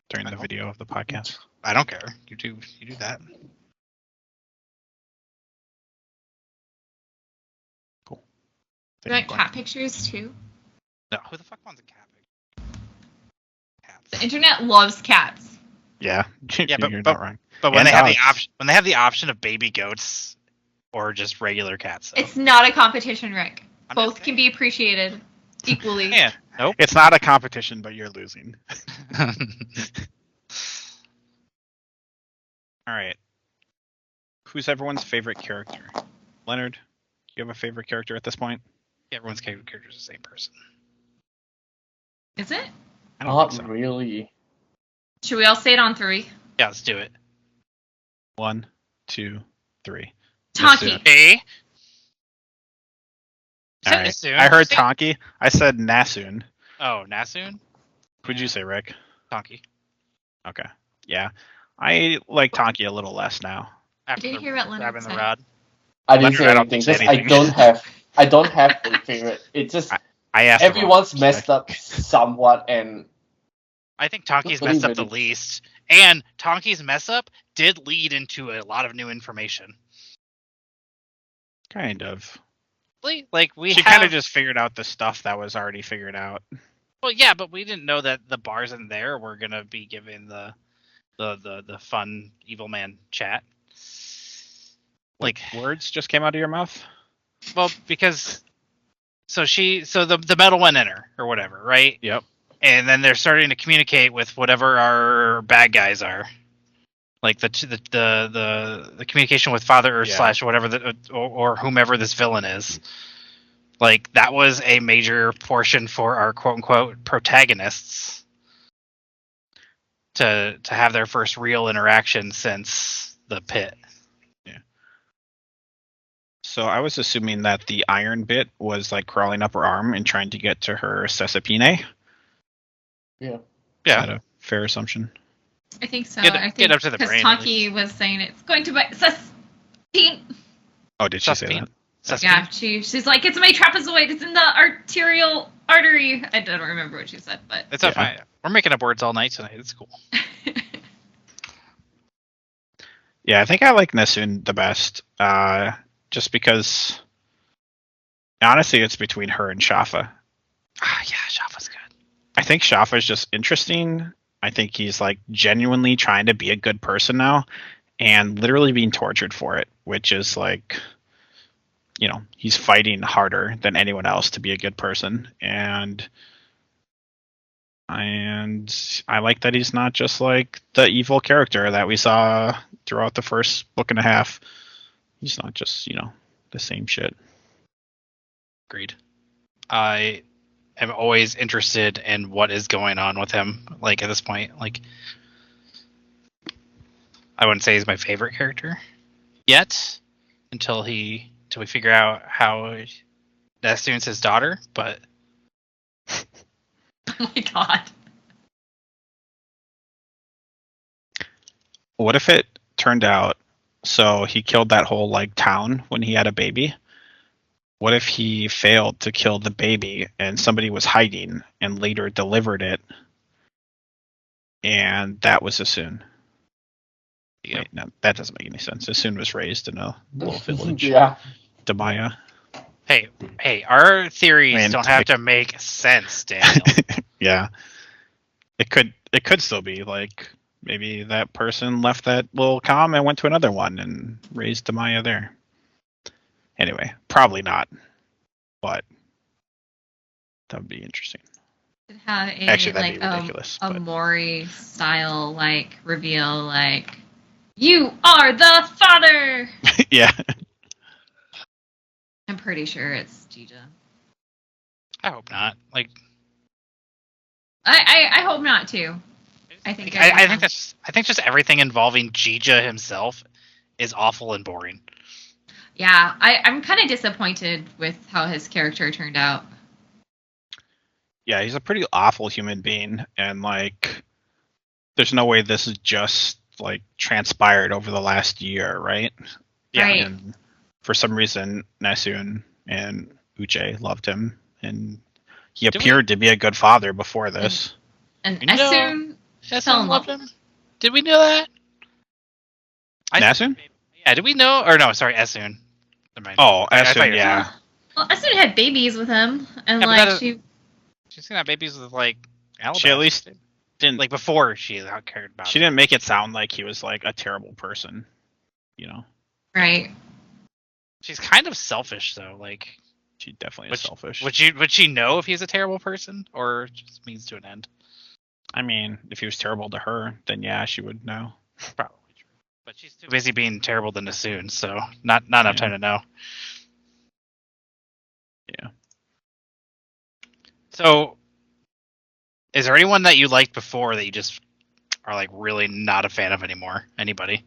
during I the don't- video of the podcast? I don't care. You do that. Cool. You want cat pictures too? No, who the fuck wants a cat picture? The Cats. internet loves cats. Yeah, Yeah, you're not wrong. But when And they have the dogs. option, of baby goats or just regular cats, so. It's not a competition, Rick. I'm Both just can be appreciated equally. Yeah. Nope. It's not a competition, but you're losing. All right. Who's everyone's favorite character? Leonard, do you have a favorite character at this point? Everyone's favorite character is the same person. Is it? I don't Not think so. really. Should we all say it on 3? Yeah, let's do it. 1, 2, 3. Taki. Hey. All right. Nasoon. I heard Tonki. I said Nasoon. Oh, Nasoon? Who'd you say, Rick? Tonki. Okay. Yeah. I like Tonki a little less now. After did the hear what Leonard grabbing the said. rod. I didn't Leonard, say I don't anything. say Just anything. I don't have a favorite. It's just I asked him everyone's what messed up somewhat, and I think Tonki's Really, messed up the really. least. And Tonki's mess up did lead into a lot of new information. Kind of. Like She kind of just figured out the stuff that was already figured out. Well, yeah, but we didn't know that the bars in there were gonna be given the fun evil man chat. Like, Words just came out of your mouth? well, because so the metal went in her or whatever, right? Yep. And then they're starting to communicate with whatever our bad guys are, like the communication with Father Earth Yeah. / whatever or whomever this villain is. Like, that was a major portion for our quote unquote protagonists to have their first real interaction since the pit. So I was assuming that the iron bit was like crawling up her arm and trying to get to her Cesapine. yeah. Is Yeah. that a fair assumption? I think so. Get I think get up to the because brain. at Taki was saying it's going to bite Cespine. Oh, did she say Cesapine. that? least. Yeah, she's like, it's my trapezoid. It's in the arterial artery. I don't remember what she said, but It's Yeah. fine. We're making up words all night tonight. It's cool. Yeah, I think I like Nesun the best. Just because honestly it's between her and Shafa. Ah, yeah, Shafa's good. I think Shafa's just interesting. I think he's like genuinely trying to be a good person now and literally being tortured for it, which is like, you know, he's fighting harder than anyone else to be a good person. And I like that he's not just like the evil character that we saw throughout the first book and a half. He's not just, you know, the same shit. Agreed. I am always interested in what is going on with him. Like, at this point, like, I wouldn't say he's my favorite character yet until we figure out how Nesun's his daughter. But oh my god. What if it turned out so he killed that whole like town when he had a baby? What if he failed to kill the baby and somebody was hiding and later delivered it and that was Asun? Yep. Wait, no, that doesn't make any sense. Asun was raised in a little village. Yeah. Damaya. hey, our theories Man, don't have to make sense, Daniel. Yeah. It could still be like maybe that person left that little comm and went to another one and raised Damaya there. Anyway, probably not. But that would be interesting. It had a Actually, that'd like be ridiculous. a but Maury style like reveal, like you are the father. yeah. I'm pretty sure it's Jija. I hope not. Like, I hope not too. I think I think just everything involving Jija himself is awful and boring. Yeah, I'm kind of disappointed with how his character turned out. Yeah, he's a pretty awful human being, and like there's no way this is just like transpired over the last year, right? Yeah. Right. And for some reason, Nasun and Uche loved him, and he appeared to be a good father before this. And You know, Esun fell Esun in loved love. him. Did we know that? Nasun? Yeah. Did we know? Or no? Sorry, Esun. Never mind. Oh, I thought Esun, you were- yeah. Well, Esun had babies with him, and Yeah, but like that- she. She's gonna have babies with like Alabasta. She at least didn't like before she cared about. She it. didn't make it sound like he was like a terrible person, you know. Right. She's kind of selfish though. Like, She definitely is selfish. would she know if he's a terrible person or just means to an end? I mean, if he was terrible to her, then yeah, she would know. Probably true. But she's too busy being terrible to Nasun, so not enough time to know. Yeah. So, is there anyone that you liked before that you just are like really not a fan of anymore? Anybody?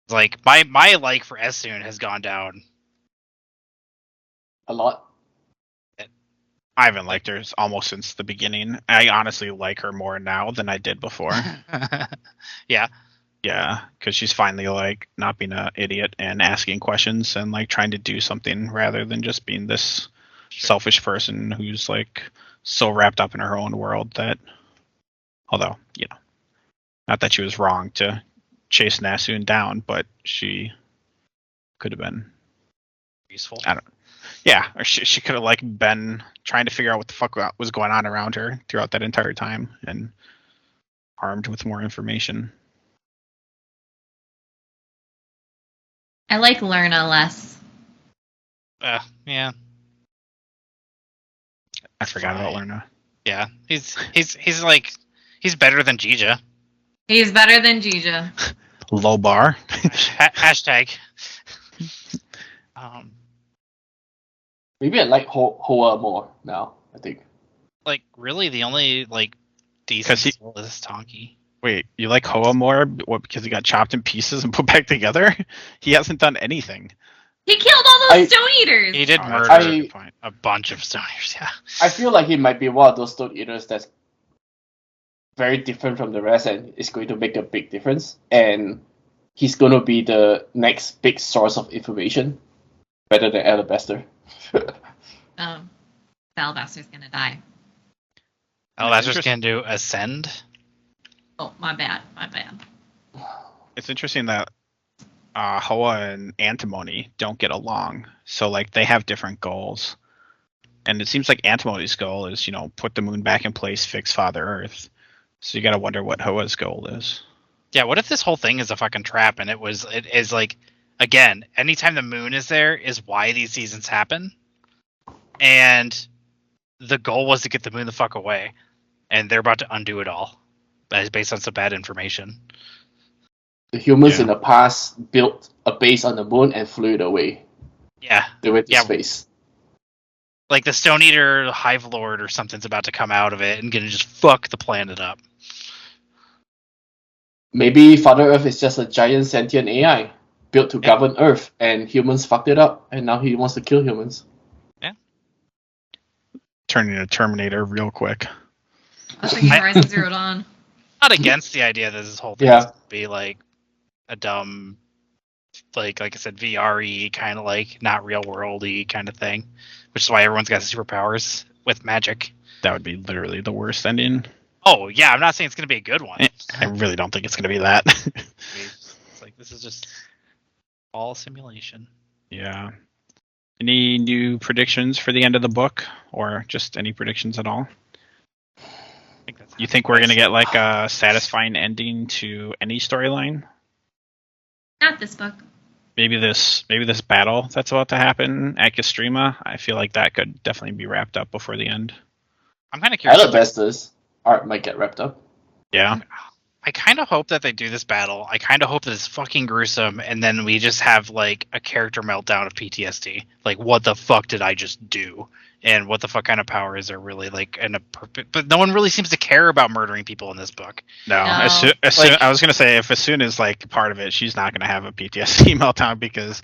Like my like for Esun has gone down. A lot. I haven't liked her almost since the beginning. I honestly like her more now than I did before. Yeah. Yeah, because she's finally like not being an idiot and asking questions and like trying to do something rather than just being this selfish person who's like so wrapped up in her own world that, although, you know, not that she was wrong to chase Nasun down, but she could have been Useful. yeah, or she could have like been trying to figure out what the fuck was going on around her throughout that entire time and armed with more information. I like Lerna less. Yeah. I forgot about Fine. Lerna. Yeah. He's like he's better than Jija. He's better than Jija. Low bar. Hashtag. Maybe I like Hoa more now, I think. Like really, the only like 'Cause decent soul is Tonki. Wait, you like Hoa more? What, because he got chopped in pieces and put back together? He hasn't done anything. He killed all those Stone Eaters. He did Oh, murder that's a good point. a bunch of stoners. Yeah. I feel like he might be one of those Stone Eaters that's very different from the rest and is going to make a big difference. And he's going to be the next big source of information, better than Alabaster. Alabaster's gonna die. Alabaster's gonna do Ascend. Oh, my bad. It's interesting that Hoa and Antimony don't get along. So like they have different goals. And it seems like Antimony's goal is, you know, put the moon back in place, fix Father Earth. So you gotta wonder what Hoa's goal is. Yeah, what if this whole thing is a fucking trap and it is like, again, anytime the moon is there is why these seasons happen. And the goal was to get the moon the fuck away. And they're about to undo it all. That is based on some bad information. The humans in the past built a base on the moon and flew it away. Yeah. They went to space. Like the Stone Eater Hive Lord or something's about to come out of it and gonna just fuck the planet up. Maybe Father Earth is just a giant sentient AI built to govern Earth, and humans fucked it up, and now he wants to kill humans. Yeah. Turning into Terminator real quick. I was thinking Horizon Zero Dawn. Not against the idea that this whole thing is gonna be like a dumb, like I said, VR-y kind of like not real world-y kind of thing, which is why everyone's got superpowers with magic. That would be literally the worst ending. Oh yeah, I'm not saying it's gonna be a good one. I really don't think it's gonna be that. It's like this is just all simulation. Yeah. Any new predictions for the end of the book, or just any predictions at all? You think we're gonna get like a satisfying ending to any storyline? Not this book. Maybe this battle that's about to happen at Castrema. I feel like that could definitely be wrapped up before the end. I'm kind of curious. Alabaster's art might get wrapped up. Yeah. I kind of hope that they do this battle. I kind of hope that it's fucking gruesome, and then we just have like a character meltdown of PTSD. Like, what the fuck did I just do? And what the fuck kind of power is there really? Like, but no one really seems to care about murdering people in this book. No. No. I was gonna say if as soon as like part of it, she's not gonna have a PTSD meltdown because,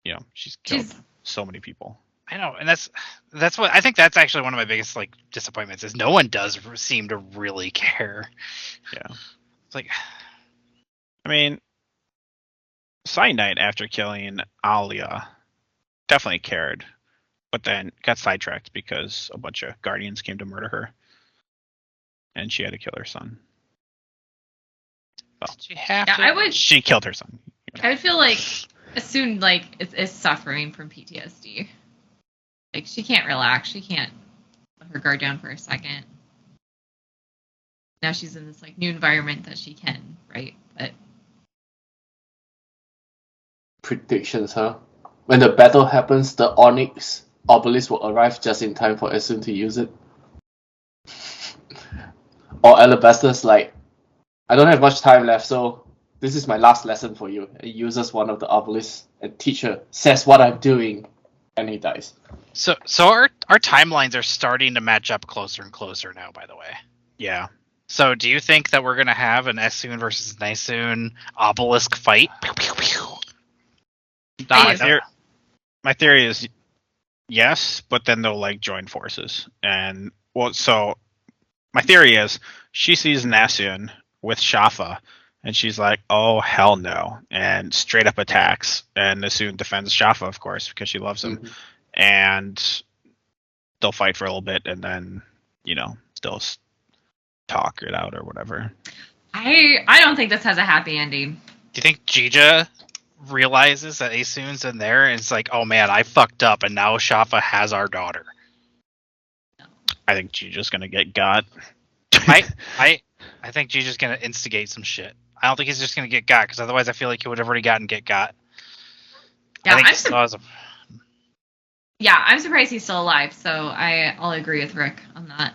you know, she's killed so many people. I know, and that's what I think. That's actually one of my biggest like disappointments is no one does seem to really care. Yeah. It's like I mean, Cyanide, after killing Alia, definitely cared, but then got sidetracked because a bunch of Guardians came to murder her, and she had to kill her son. Well, Did you have Yeah, to? I would. she killed her son. I would feel like Asune is suffering from PTSD. Like she can't relax. She can't let her guard down for a second. Now she's in this like new environment that she can, right? But Predictions, huh? When the battle happens, the Onyx Obelisk will arrive just in time for Esun to use it. Or Alabaster's like, I don't have much time left, so this is my last lesson for you. He uses one of the obelisks, and teacher says what I'm doing, and he dies. So our timelines are starting to match up closer and closer now. By the way. Yeah. So do you think that we're gonna have an Esun versus Nisun obelisk fight? Pew, pew, pew. My theory is yes, but then they'll like join forces. And well, so my theory is she sees Nasian with Shafa, and she's like, "Oh hell no!" and straight up attacks. And Nasun defends Shafa, of course, because she loves him. Mhm. And they'll fight for a little bit, and then they'll talk it out or whatever. I don't think this has a happy ending. Do you think Jija realizes that Asun's in there and it's like, oh man, I fucked up and now Shafa has our daughter? I think Jija's gonna get got. I think Jija's gonna instigate some shit. I don't think he's just gonna get got because otherwise I feel like he would have already gotten get got. Yeah, I think he still has a... Yeah, I'm surprised he's still alive. So I'll agree with Rick on that.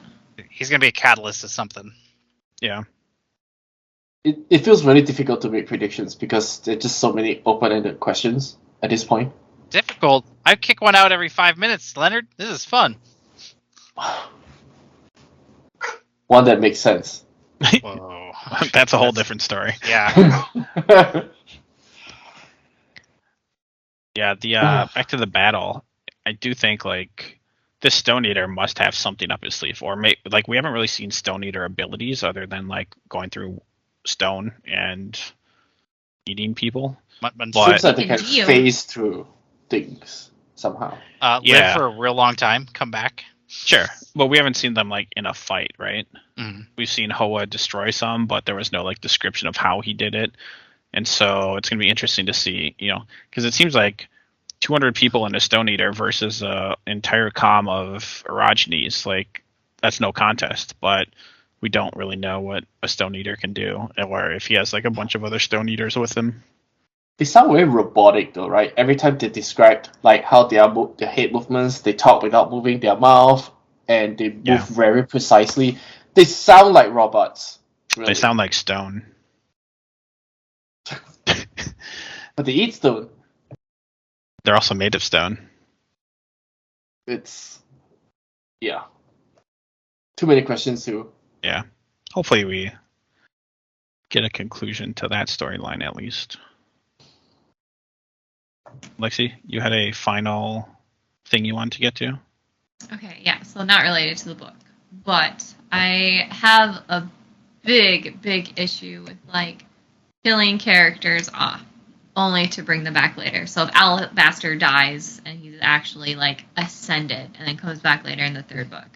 He's gonna be a catalyst to something. Yeah. It feels really difficult to make predictions because there are just so many open-ended questions at this point. Difficult. I kick one out every 5 minutes, Leonard. This is fun. One that makes sense. Whoa. That's a whole different story. Yeah. Yeah, the back to the battle. I do think like this Stone Eater must have something up his sleeve, or like we haven't really seen Stone Eater abilities other than like going through stone and eating people. But, Seems like they Can can deal. phase through things somehow. live Yeah. for a real long time, come back. Sure, but we haven't seen them like in a fight, right? Mm. We've seen Hoa destroy some, but there was no like description of how he did it, and so it's gonna be interesting to see, because it seems like 200 people in a Stone Eater versus a entire comm of Orogenies, like that's no contest. But we don't really know what a Stone Eater can do, or if he has like a bunch of other Stone Eaters with him. They sound very robotic though, right? Every time they describe like how their head movements, they talk without moving their mouth, and they move Yeah. very precisely. They sound like robots. Really. They sound like stone. But they eat stone. They're also made of stone. It's yeah. Too many questions too. Yeah. Hopefully we get a conclusion to that storyline at least. Lexi, you had a final thing you wanted to get to? Okay, yeah, so not related to the book. But I have a big issue with like killing characters off only to bring them back later. So if Alabaster dies and he's actually like ascended and then comes back later in the third book,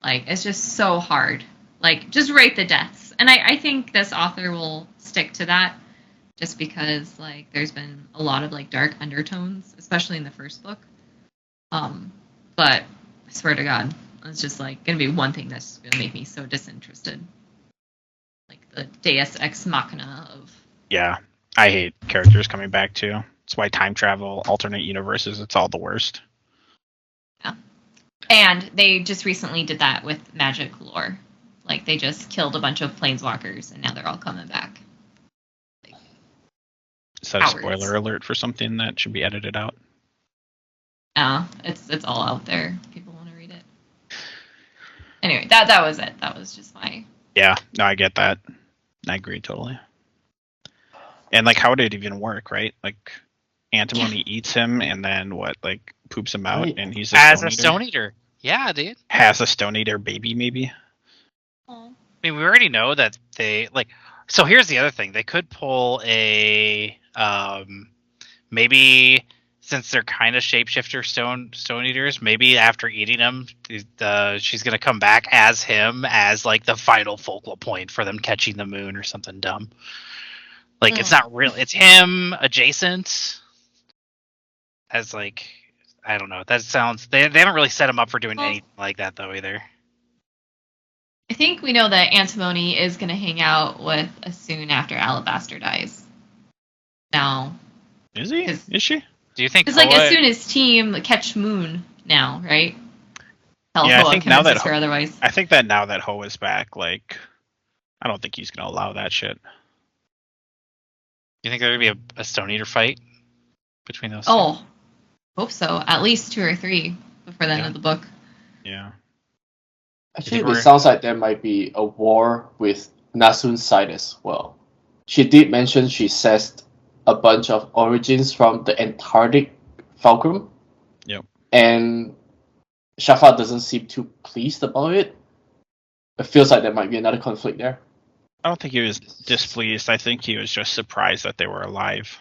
like it's just so hard. Like just write the deaths. And I think this author will stick to that just because like there's been a lot of like dark undertones, especially in the first book. But I swear to God, it's just like gonna be one thing that's gonna make me so disinterested. Like the Deus Ex Machina of Yeah. I hate characters coming back too. That's why time travel, alternate universes, it's all the worst. yeah. And they just recently did that with magic lore. Like they just killed a bunch of planeswalkers and now they're all coming back. Is that a spoiler alert for something that should be edited out? It's all out there. People want to read it. Anyway, that was it. That was just my Yeah, no, I get that. I agree totally. And like, how would it even work, right? Like, Antimony eats him, and then what? Like, poops him out, Right. and he's As a Stone Eater. Yeah, dude. Has a Stone Eater baby, maybe. Aw. I mean, we already know that they like So here's the other thing. They could pull a maybe since they're kind of shapeshifter stone eaters, maybe after eating them, she's gonna come back as him as like the final focal point for them catching the moon or something dumb. Like it's not real. It's him adjacent as like I don't know. That sounds they haven't really set him up for doing anything like that though either. I think we know that Antimony is going to hang out with Asun after Alabaster dies. Now. Is he? Is she? Do you think? It's like Asun is team catch moon now, right? Yeah, I think now that otherwise. I think that now that Ho is back, like, I don't think he's gonna allow that shit. You think there'd be a Stone Eater fight between those? Oh, hope so. At least 2 or 3 before the end of the book. Yeah. Actually, it sounds like there might be a war with Nasun's side as well. She did mention she assessed a bunch of origins from the Antarctic fulcrum. Yep. And Shafa doesn't seem too pleased about it. It feels like there might be another conflict there. I don't think he was displeased. I think he was just surprised that they were alive.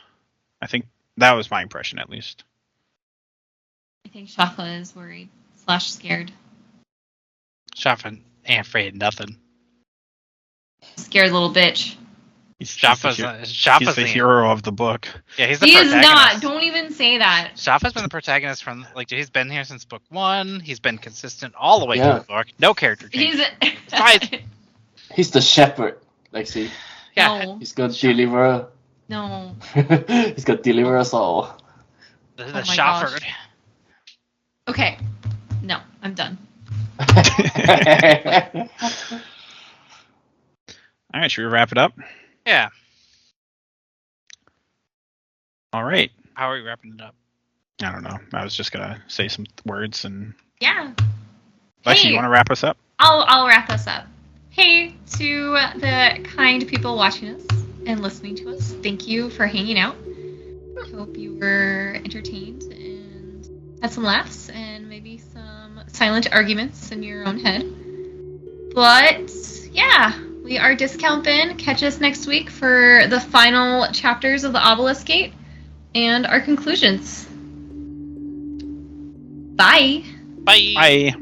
I think that was my impression, at least. I think Shafa is worried / scared. Shafa ain't afraid of nothing. Scared little bitch. Shafa's the hero of the book. Yeah, he's the he protagonist. Is not. Don't even say that. Shafa's been the protagonist from he's been here since book 1. He's been consistent all the way through the book. No character change. He's the shepherd, Lexi. Yeah. No. He's gonna deliver. No. He's gonna deliver us all. The shepherd. Okay. No, I'm done. All right, should we wrap it up? Yeah. All right. How are we wrapping it up? I don't know. I was just gonna say some words and. Yeah. Lexi, you want to wrap us up? I'll wrap us up. Hey, to the kind people watching us and listening to us, thank you for hanging out. I hope you were entertained and had some laughs and maybe some silent arguments in your own head. But yeah, we are Discount Bin. Catch us next week for the final chapters of the Obelisk Gate and our conclusions. Bye. Bye. Bye.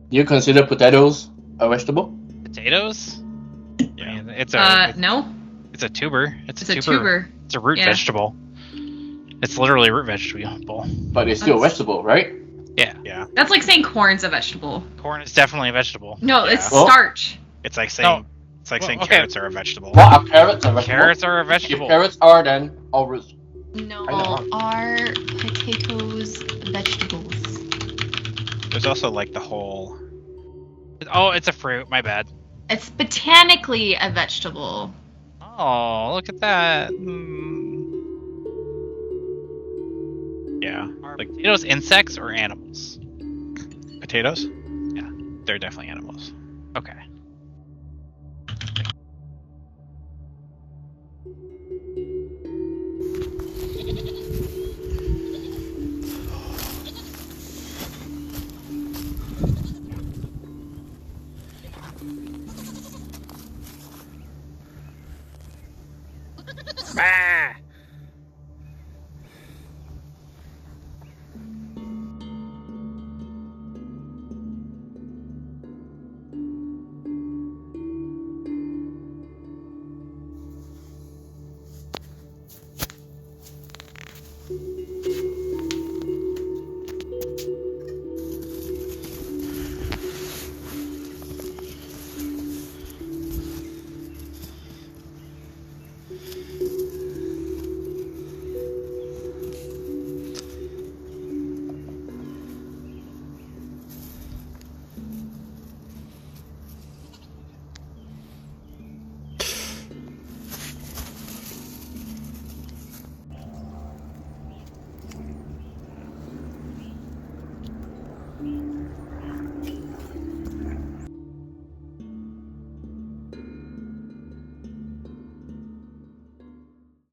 Do you consider potatoes a vegetable? Potatoes? Yeah. I mean, it's a no. It's a tuber. It's a tuber. It's a root vegetable. It's literally a root vegetable. But it's still a vegetable, right? Yeah. Yeah. That's like saying corn's a vegetable. Corn is definitely a vegetable. No, Yeah. it's starch. It's like saying saying okay. carrots are a vegetable. What are carrots a vegetable? Carrots are a vegetable. If carrots are, then all roots. No, I know. are potatoes vegetables? There's also like the whole. Oh, it's a fruit. My bad. It's botanically a vegetable. Oh, look at that. Yeah. Are Like potatoes insects or animals? potatoes? Yeah. They're definitely animals. Okay. Bah!